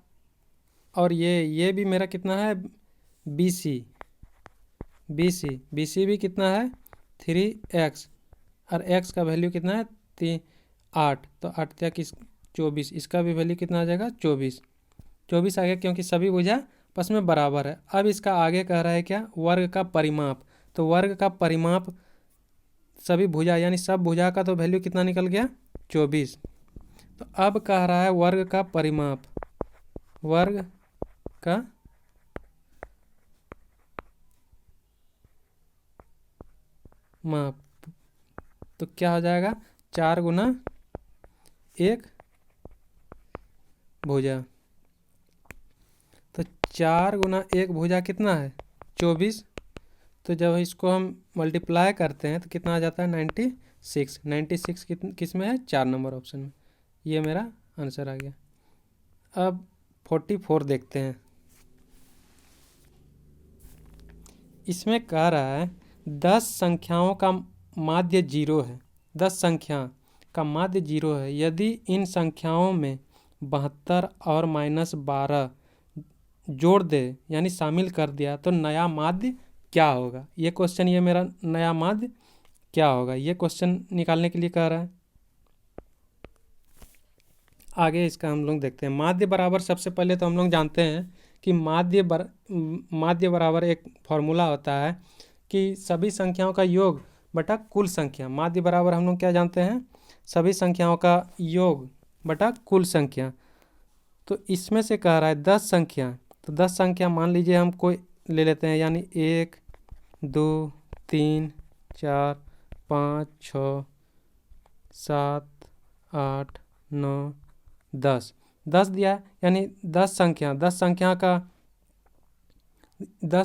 और ये भी मेरा कितना है, बी सी भी कितना है 3x, और x का वैल्यू कितना है 8, तो 8 या किस 24, इसका भी वैल्यू कितना आ जाएगा 24 आ गया, क्योंकि सभी भुजा आपस में बराबर है। अब इसका आगे कह रहा है क्या, वर्ग का परिमाप। तो वर्ग का परिमाप सभी भुजा यानी सब भुजा का तो वैल्यू कितना निकल गया 24। तो अब कह रहा है वर्ग का परिमाप, वर्ग का माप, तो क्या हो जाएगा 4 × 1 भुजा। तो 4 × 1 भुजा कितना है 24। तो जब इसको हम मल्टीप्लाई करते हैं तो कितना आ जाता है 96। 96 किस में है 4 नंबर ऑप्शन में। ये मेरा आंसर आ गया। अब 44 देखते हैं। इसमें कह रहा है 10 संख्याओं का माध्य 0 है। 10 संख्या का माध्य 0 है। यदि इन संख्याओं में 72 और -12 जोड़ दे यानी शामिल कर दिया तो नया माध्य क्या होगा। ये क्वेश्चन, ये मेरा नया माध्य क्या होगा, ये क्वेश्चन निकालने के लिए कह रहा है। आगे इसका हम लोग देखते हैं। माध्य बराबर, सबसे पहले तो हम लोग जानते हैं कि माध्य बराबर एक फॉर्मूला होता है कि सभी संख्याओं का योग बटा कुल संख्या। माध्य बराबर हम लोग क्या जानते हैं, सभी संख्याओं का योग बटा कुल संख्या। तो इसमें से कह रहा है 10 संख्या, तो 10 संख्या मान लीजिए हम कोई ले लेते हैं, यानी 1 2 3 4 5 6 7 8 9 10 दिया, यानी 10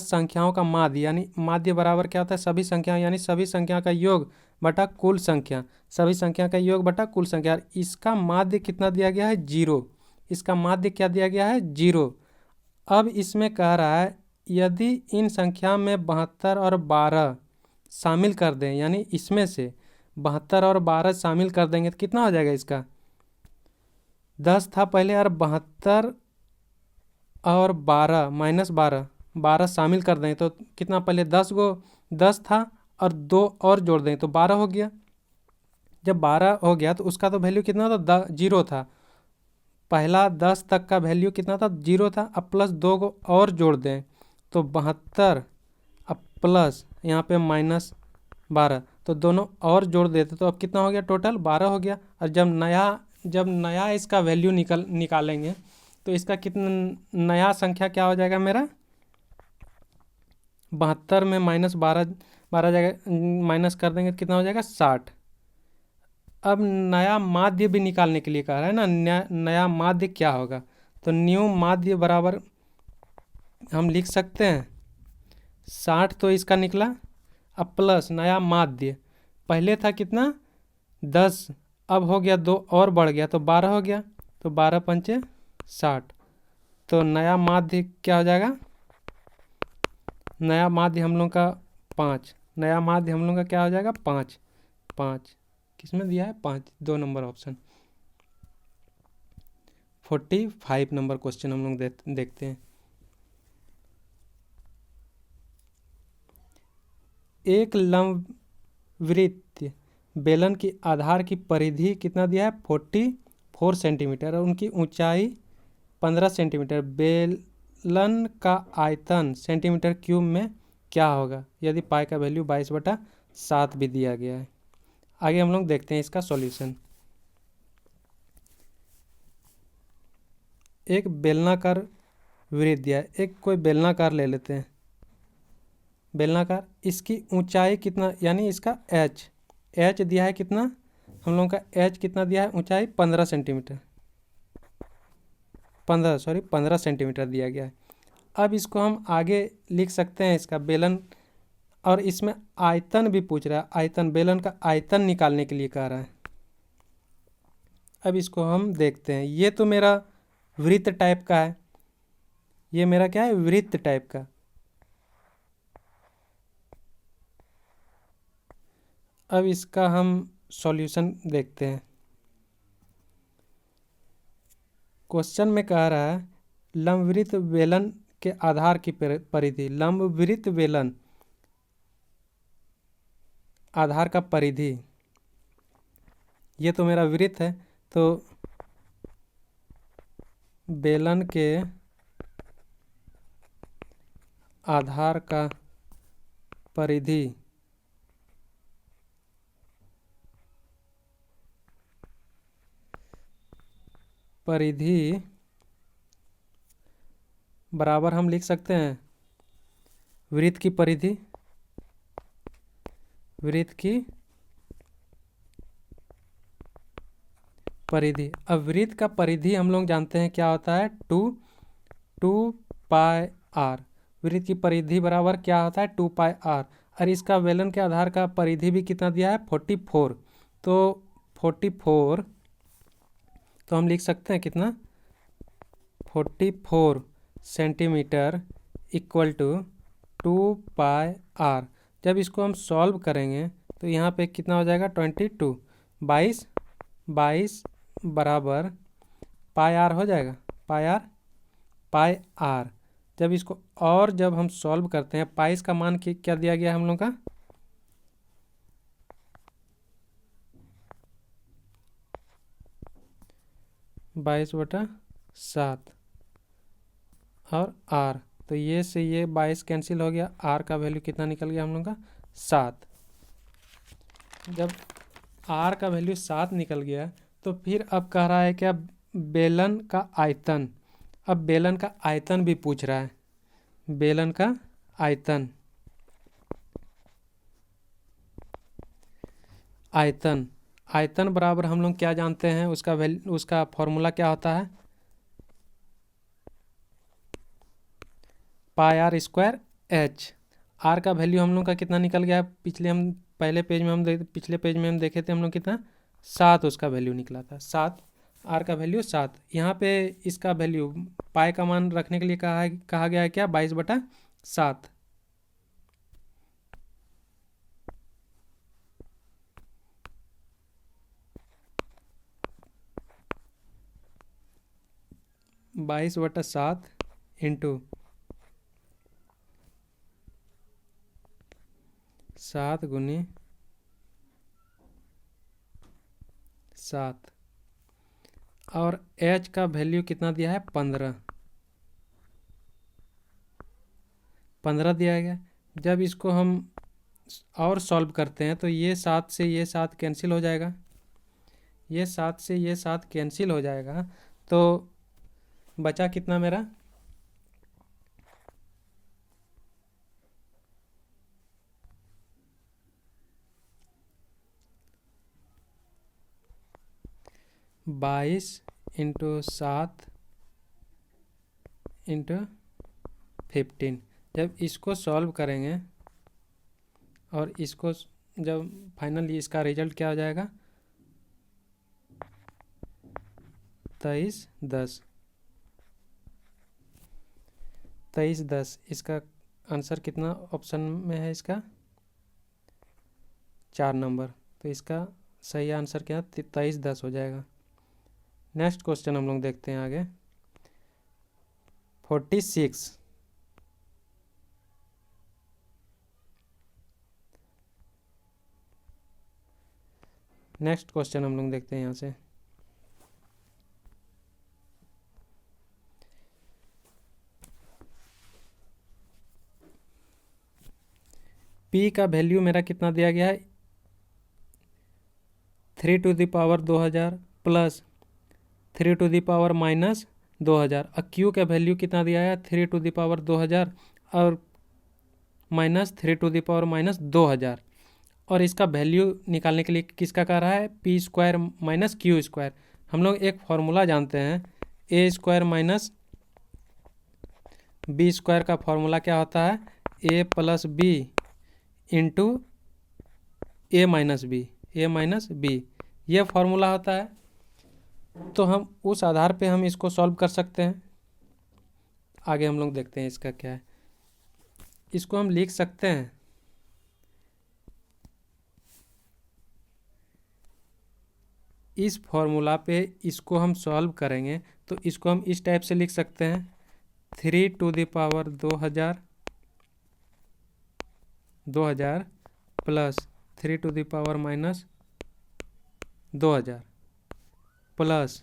संख्याओं का माध्य, यानी माध्य बराबर क्या होता है, सभी संख्या यानी सभी संख्या का योग बटा कुल संख्या। सभी संख्या का योग बटा कुल संख्या। इसका माध्य कितना दिया गया है 0। इसका माध्य क्या दिया गया है 0। अब इसमें कह रहा है यदि इन संख्या में 72 और 12 शामिल कर दें, यानी इसमें से 72 और 12 शामिल कर देंगे तो कितना हो जाएगा इसका। 10 था पहले और 72 और 12 -12 शामिल कर दें तो कितना, पहले 10 था और 2 और जोड़ दें तो 12 हो गया। जब 12 हो गया तो उसका तो वैल्यू कितना था 0 था। पहला 10 तक का वैल्यू कितना था 0 था। अब +2 को और जोड़ दें तो 72, अब प्लस यहाँ पे -12, तो दोनों और जोड़ देते तो अब कितना हो गया, टोटल 12 हो गया। और जब नया इसका वैल्यू निकालेंगे तो इसका कितना नया संख्या क्या हो जाएगा मेरा, 72 में -12 जाएगा, माइनस कर देंगे तो कितना हो जाएगा 60। अब नया माध्य भी निकालने के लिए कह रहा है ना, नया माध्य क्या होगा। तो न्यू माध्य बराबर हम लिख सकते हैं 60, तो इसका निकला। अब प्लस नया माध्य, पहले था कितना 10, अब हो गया 2 और बढ़ गया तो 12 हो गया, तो 12 पंचे 60। तो नया माध्य क्या हो जाएगा, नया माध्य हम लोग का 5। नया माध्य हम लोग का क्या हो जाएगा 5 किसमें दिया है 5, 2 नंबर ऑप्शन। 45 नंबर क्वेश्चन हम लोग देखते हैं। एक लंबवृत्त बेलन की आधार की परिधि कितना दिया है 44 सेंटीमीटर और उनकी ऊंचाई 15 सेंटीमीटर। बेलन का आयतन सेंटीमीटर क्यूब में क्या होगा यदि पाई का वैल्यू 22/7 भी दिया गया है। आगे हम लोग देखते हैं इसका सॉल्यूशन। एक बेलनाकार वृत्त दिया है, एक कोई बेलनाकार ले लेते हैं। बेलनाकार, इसकी ऊंचाई कितना, यानी इसका एच दिया है कितना, हम लोगों का एच कितना दिया है ऊंचाई 15 सेंटीमीटर, 15 सेंटीमीटर दिया गया है। अब इसको हम आगे लिख सकते हैं इसका बेलन, और इसमें आयतन भी पूछ रहा है, आयतन बेलन का आयतन निकालने के लिए कह रहा है। अब इसको हम देखते हैं। ये तो मेरा वृत्त टाइप का है, ये मेरा क्या है, वृत्त टाइप का। अब इसका हम सॉल्यूशन देखते हैं। क्वेश्चन में कह रहा है लंबवृत्त बेलन के आधार की परिधि। लंबवृत्त बेलन आधार का परिधि, ये तो मेरा वृत्त है, तो बेलन के आधार का परिधि बराबर हम लिख सकते हैं वृत्त की परिधि, वृत्त की परिधि। अब वृत्त का परिधि हम लोग जानते हैं क्या होता है, 2 पाई आर। वृत्त की परिधि बराबर क्या होता है, 2 पाई आर। और इसका बेलन के आधार का परिधि भी कितना दिया है, 44। तो 44, तो हम लिख सकते हैं कितना, 44 centimetre equal to 2 pi r. जब इसको हम सॉल्व करेंगे तो यहाँ पे कितना हो जाएगा, 22। 22 बराबर पाई आर हो जाएगा, पाई आर। जब इसको और जब हम सॉल्व करते हैं, पाइस का मान क्या दिया गया हम लोग का, 22/7 और आर, तो ये से ये 22 कैंसिल हो गया, आर का वैल्यू कितना निकल गया हम लोग का, 7। जब आर का वैल्यू 7 निकल गया तो फिर अब कह रहा है क्या, बेलन का आयतन। अब बेलन का आयतन भी पूछ रहा है, बेलन का आयतन। आयतन बराबर हम लोग क्या जानते हैं, उसका फॉर्मूला क्या होता है, पाई आर स्क्वायर एच। आर का वैल्यू हम लोग का कितना निकल गया, पिछले पेज में हम देखे थे हम लोग कितना, 7 उसका वैल्यू निकला था, 7। आर का वैल्यू 7। यहाँ पे इसका वैल्यू पाई का मान रखने के लिए कहा गया है क्या, 22/7। बाईस बटा 7 इंटू 7 गुनी 7, और h का वैल्यू कितना दिया है, 15 दिया गया। जब इसको हम और सॉल्व करते हैं तो ये 7 से ये 7 कैंसिल हो जाएगा, ये 7 से ये 7 कैंसिल हो जाएगा, तो बचा कितना मेरा, बाईस इंटू 7 इंटू 15। जब इसको सॉल्व करेंगे और इसको जब फाइनली इसका रिजल्ट क्या हो जाएगा, 2310। इसका आंसर कितना ऑप्शन में है, इसका 4 नंबर। तो इसका सही आंसर क्या, 2310 हो जाएगा। नेक्स्ट क्वेश्चन हम लोग देखते हैं आगे, 46। नेक्स्ट क्वेश्चन हम लोग देखते हैं यहाँ से, P का वैल्यू मेरा कितना दिया गया है, 3⁻2000 प्लस 3⁻−2000। और Q का वैल्यू कितना दिया है, 3⁻2000 और माइनस 3⁻−2000। और इसका वैल्यू निकालने के लिए किसका कह रहा है, P² - Q²। हम लोग एक फॉर्मूला जानते हैं, A² - B² का फॉर्मूला क्या होता है, A + B into A - B, ये फॉर्मूला होता है। तो हम उस आधार पे हम इसको सॉल्व कर सकते हैं। आगे हम लोग देखते हैं इसका क्या है। इसको हम लिख सकते हैं इस फॉर्मूला पे, इसको हम सॉल्व करेंगे तो इसको हम इस टाइप से लिख सकते हैं 3 to the power 2000 plus 3 to the power minus 2000 plus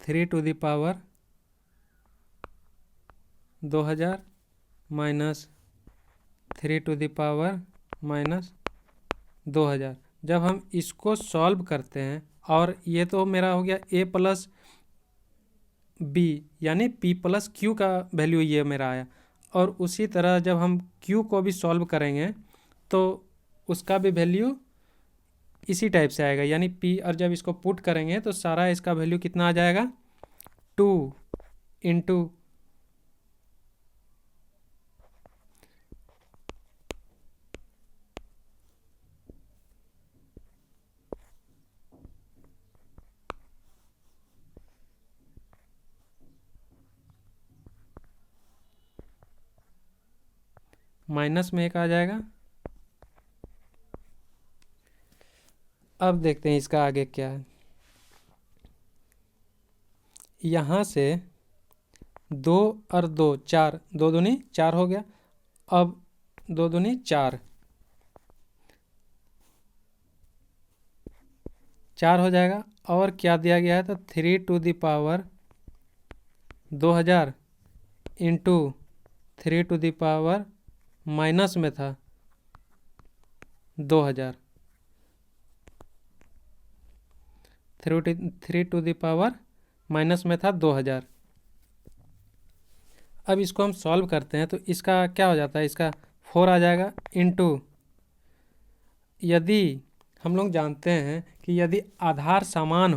3 to the power 2000 minus 3 to the power minus 2000। जब हम इसको सॉल्व करते हैं, और ये तो मेरा हो गया a प्लस बी यानी p प्लस क्यू का वैल्यू ये मेरा आया, और उसी तरह जब हम q को भी सॉल्व करेंगे तो उसका भी वैल्यू इसी टाइप से आएगा, यानी p, और जब इसको पुट करेंगे तो सारा इसका वैल्यू कितना आ जाएगा 2 इंटू माइनस में 1 आ जाएगा। अब देखते हैं इसका आगे क्या है। यहाँ से 2 और 2 4, 2 दूनी 4 हो गया। अब 2 दूनी 4 हो जाएगा। और क्या दिया गया है तो 3 to the power 2000 into 3 to the power minus में था 2000, 3 टू द पावर माइनस में था 2000। अब इसको हम सॉल्व करते हैं तो इसका क्या हो जाता है, इसका 4 आ जाएगा इंटू, यदि हम लोग जानते हैं कि यदि आधार समान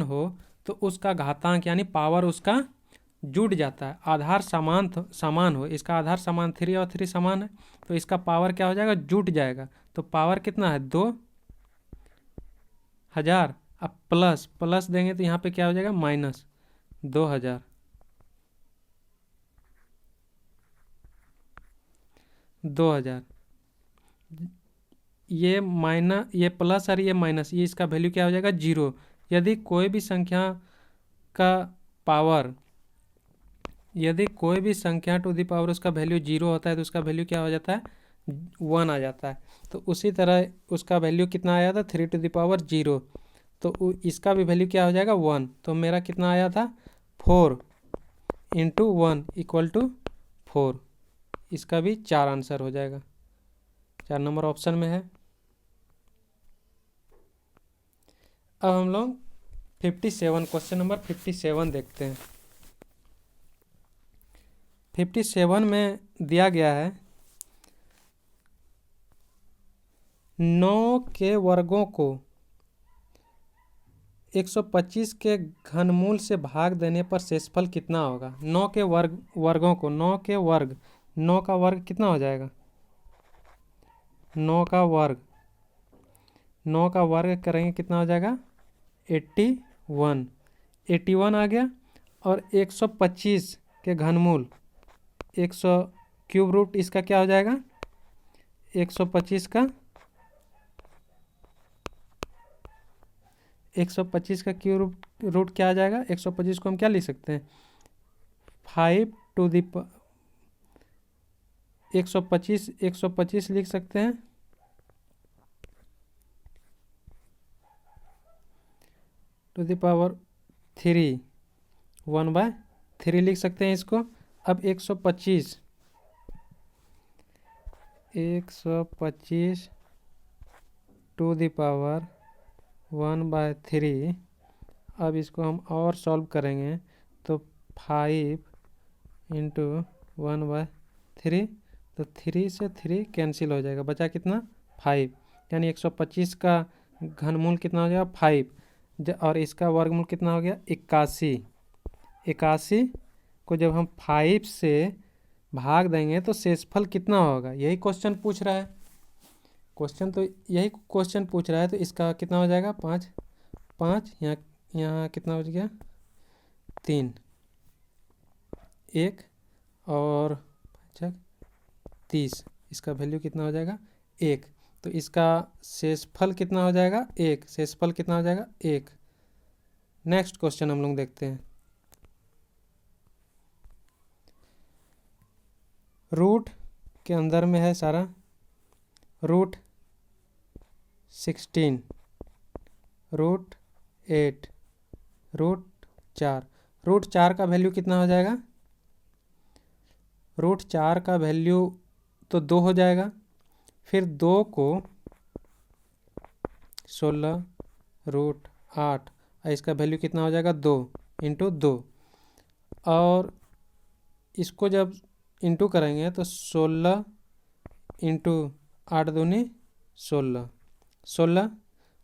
हो तो उसका घातांक यानी पावर उसका जुट जाता है। आधार समान हो, इसका आधार समान 3 और 3 समान है तो इसका पावर क्या हो जाएगा, जुट जाएगा। तो पावर कितना है 2000। अब प्लस देंगे तो यहाँ पे क्या हो जाएगा माइनस 2000। ये प्लस और ये माइनस, ये इसका वैल्यू क्या हो जाएगा 0। यदि कोई भी संख्या टू दी पावर उसका वैल्यू 0 होता है तो उसका वैल्यू क्या हो जाता है 1 आ जाता है। तो उसी तरह उसका वैल्यू कितना आया था 3 टू दी पावर 0, तो इसका भी वैल्यू क्या हो जाएगा 1। तो मेरा कितना आया था 4 इंटू 1 इक्वल टू 4। इसका भी 4 आंसर हो जाएगा, 4 नंबर ऑप्शन में है। अब हम लोग 57 क्वेश्चन नंबर 57 देखते हैं। 57 में दिया गया है 9 के वर्गों को 125 के घनमूल से भाग देने पर शेषफल कितना होगा। 9 के वर्गों को 9 का वर्ग कितना हो जाएगा 9 का वर्ग करेंगे कितना हो जाएगा 81 आ गया। और 125 के घनमूल 100 क्यूब रूट इसका क्या हो जाएगा 125 का क्यूब रूट क्या आ जाएगा 125 को हम क्या लिख सकते हैं 5 टू दी 125 लिख सकते हैं टू दी पावर 3 1/3 लिख सकते हैं इसको। अब 125 टू दी पावर 1/3। अब इसको हम और सॉल्व करेंगे तो 5 इंटू 1/3, तो 3 से 3 कैंसिल हो जाएगा, बचा कितना 5, यानी 125 का घनमूल कितना हो जाएगा 5, और इसका वर्गमूल कितना हो गया 81 को जब हम 5 से भाग देंगे तो शेषफल कितना होगा, यही क्वेश्चन पूछ रहा है। तो इसका कितना हो जाएगा 5 यहाँ कितना हो गया 3 1 और 30, इसका वैल्यू कितना हो जाएगा 1। तो इसका शेषफल कितना हो जाएगा 1, शेषफल कितना हो जाएगा 1। नेक्स्ट क्वेश्चन हम लोग देखते हैं। रूट के अंदर में है सारा, रूट 16, रूट 8, रूट 4। रूट 4 का वैल्यू कितना हो जाएगा, रूट 4 का वैल्यू तो 2 हो जाएगा। फिर 2 को 16 रूट 8, इसका वैल्यू कितना हो जाएगा 2 इंटू 2। और इसको जब इंटू करेंगे तो 16 इंटू 8 दूनी 16।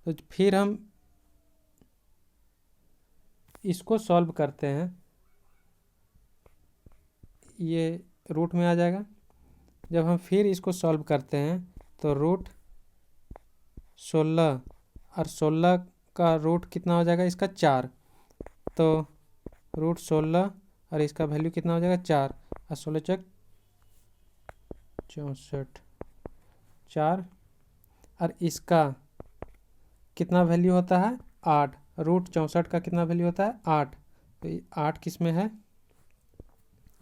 तो फिर हम इसको सॉल्व करते हैं, ये रूट में आ जाएगा। जब हम फिर इसको सॉल्व करते हैं तो रूट 16 और 16 का रूट कितना हो जाएगा इसका 4। तो रूट 16 और इसका वैल्यू कितना हो जाएगा 4 और 16 चक 64 4। और इसका कितना वैल्यू होता है 8। रूट 64 का कितना वैल्यू होता है 8। तो 8 किस में है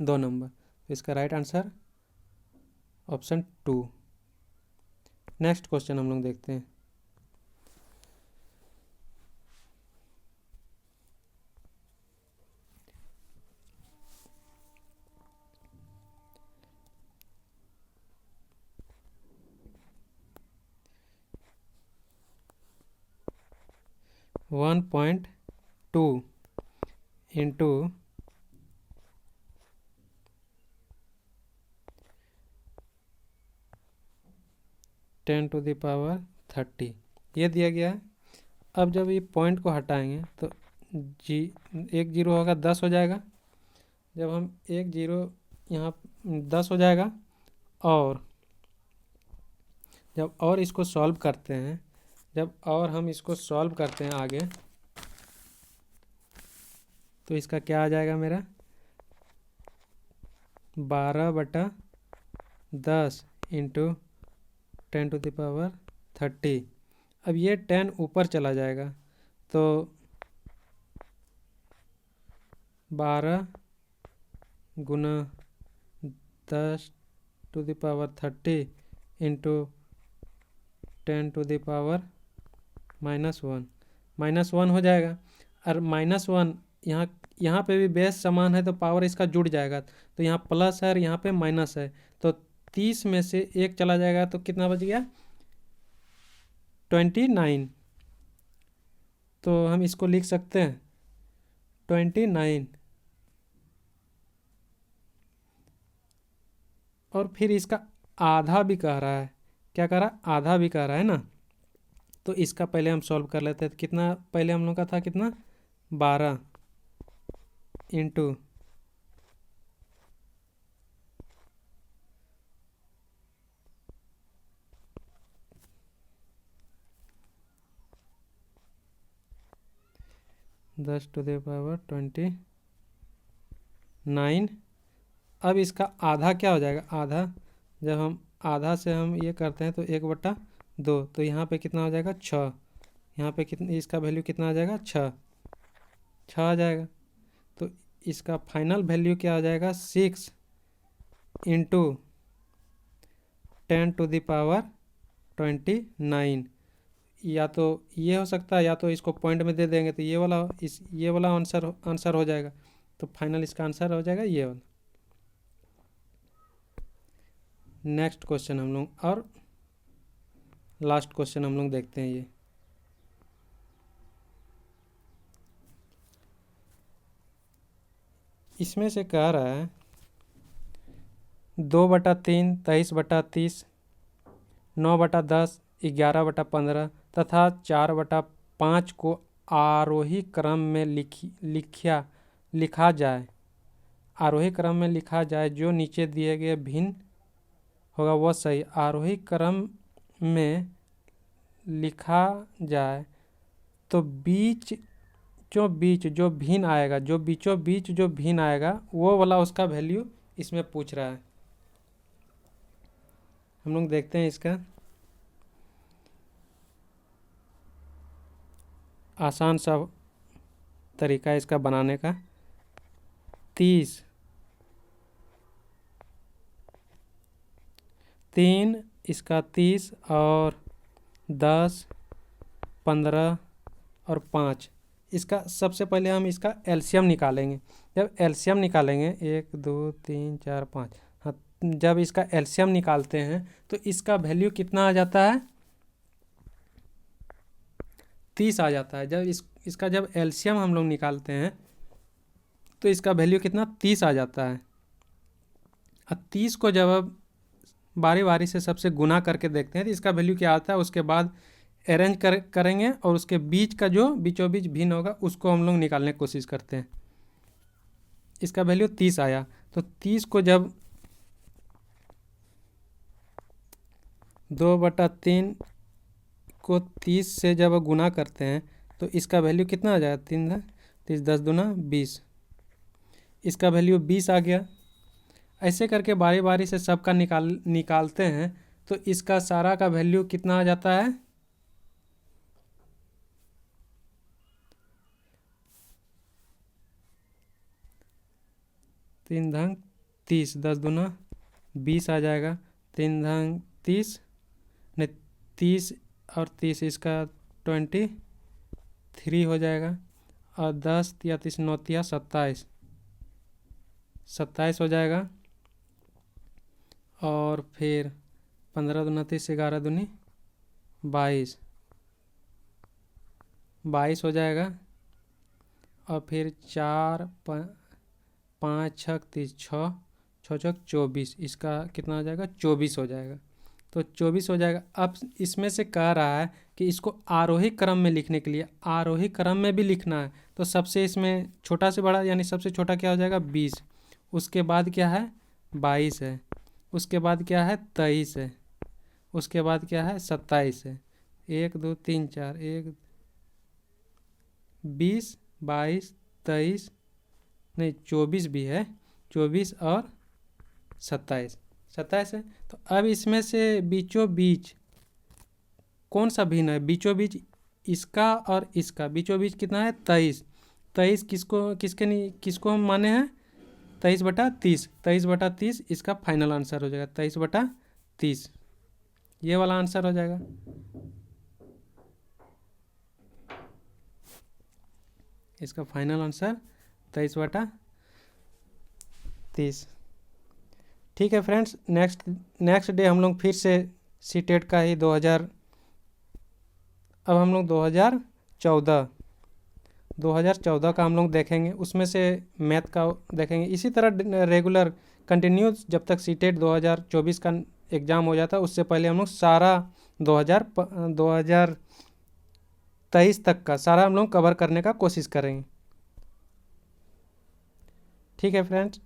2 नंबर। तो इसका right answer option 2। Next question हम लोग देखते हैं। वन 1.2 इंटू 10⁻30 ये दिया गया है। अब जब ये पॉइंट को हटाएंगे तो एक जीरो होगा 10 हो जाएगा। जब हम एक जीरो यहाँ 10 हो जाएगा। और जब और इसको सॉल्व करते हैं, जब और हम इसको सॉल्व करते हैं आगे, तो इसका क्या आ जाएगा मेरा 12/10 इंटू 10⁻30। अब ये 10 ऊपर चला जाएगा तो 12 गुना 10⁻30 इंटू 10⁻−1 -1 हो जाएगा। और -1 यहाँ पे भी बेस समान है तो पावर इसका जुड़ जाएगा। तो यहाँ प्लस है और यहाँ पे माइनस है, तो 30 में से 1 चला जाएगा तो कितना बच गया 29। तो हम इसको लिख सकते हैं 29। और फिर इसका आधा भी कह रहा है, क्या कह रहा है आधा भी कह रहा है ना। तो इसका पहले हम सॉल्व कर लेते हैं। तो कितना पहले हम लोग का था कितना 12 इंटू 10⁻29। अब इसका आधा क्या हो जाएगा, आधा जब हम आधा से हम ये करते हैं तो 1/2। तो यहाँ पे कितना हो जाएगा 6। यहाँ पे कितना इसका वैल्यू कितना आ जाएगा 6 आ जाएगा। तो इसका फाइनल वैल्यू क्या आ जाएगा 6 इंटू 10⁻29। या तो ये हो सकता है या तो इसको पॉइंट में दे देंगे तो ये वाला आंसर हो जाएगा। तो फाइनल इसका आंसर हो जाएगा ये वाला। नेक्स्ट क्वेश्चन हम लोग और लास्ट क्वेश्चन हम लोग देखते हैं। ये इसमें से कह रहा है 2/3 23/30, 9/10 11/15 तथा 4/5 को आरोही क्रम में लिखा जाए। आरोही क्रम में लिखा जाए जो नीचे दिए गए भिन्न होगा वह सही। आरोही क्रम में लिखा जाए तो बीच बीचों बीच जो भिन्न आएगा, जो बीचों बीच जो भिन्न आएगा वो वाला उसका वैल्यू इसमें पूछ रहा है। हम लोग देखते हैं इसका आसान सा तरीका इसका बनाने का। 30 3 इसका 30 और 10 15 और 5, इसका सबसे पहले हम इसका एलसीएम निकालेंगे। जब एलसीएम निकालेंगे 1 2 3 4 5, हाँ, जब इसका एलसीएम निकालते हैं तो इसका वैल्यू कितना आ जाता है? 30 आ जाता है। जब इसका जब एलसीएम हम लोग निकालते हैं तो इसका वैल्यू कितना? 30 आ जाता है। अब 30 को जब अब बारी बारी से सबसे गुना करके देखते हैं तो इसका वैल्यू क्या आता है, उसके बाद अरेंज करेंगे और उसके बीच का जो बीचों बीच भिन्न होगा उसको हम लोग निकालने की कोशिश करते हैं। इसका वैल्यू 30 आया, तो 30 को जब 2/3 को 30 से जब गुना करते हैं तो इसका वैल्यू कितना आ जाएगा? 3 30 10 दूना 20, इसका वैल्यू 20 आ गया। ऐसे करके बारी बारी से सबका निकालते हैं तो इसका सारा का वैल्यू कितना आ जाता है? 3 धंग 30 10 दूना 20 आ जाएगा। 3 धंग 30 नहीं 30 और 30 इसका 23 हो जाएगा, और 10 या 30 9 या 27 हो जाएगा। और फिर 15 दूना 30 11 दूनी 22 हो जाएगा। और फिर 4 5 6 30 6 6 24, इसका कितना हो जाएगा? 24 हो जाएगा। तो 24 हो जाएगा। अब इसमें से कह रहा है कि इसको आरोही क्रम में लिखने के लिए आरोही क्रम में भी लिखना है, तो सबसे इसमें छोटा से बड़ा यानी सबसे छोटा क्या हो जाएगा? 20, उसके बाद क्या है? 22 है, उसके बाद क्या है? 23 है, उसके बाद क्या है? 27 है। 1 2 3 4 1 20 22 23 नहीं 24 भी है, 24 और 27 है। तो अब इसमें से बीचों बीच कौन सा भिन्न है? बीचों बीच इसका और इसका बीचों बीच कितना है? 23 किसको हम माने हैं? 23/30, 23/30 इसका फाइनल आंसर हो जाएगा। 23/30 ये वाला आंसर हो जाएगा। इसका फाइनल आंसर 23/30। ठीक है फ्रेंड्स, नेक्स्ट डे हम लोग फिर से सीटेट का ही 2000, अब हम लोग 2014 का हम लोग देखेंगे, उसमें से मैथ का देखेंगे। इसी तरह रेगुलर कंटिन्यूस जब तक सीटेट 2024 का एग्ज़ाम हो जाता है, उससे पहले हम लोग सारा 2023 तक का सारा हम लोग कवर करने का कोशिश करेंगे। ठीक है फ्रेंड्स,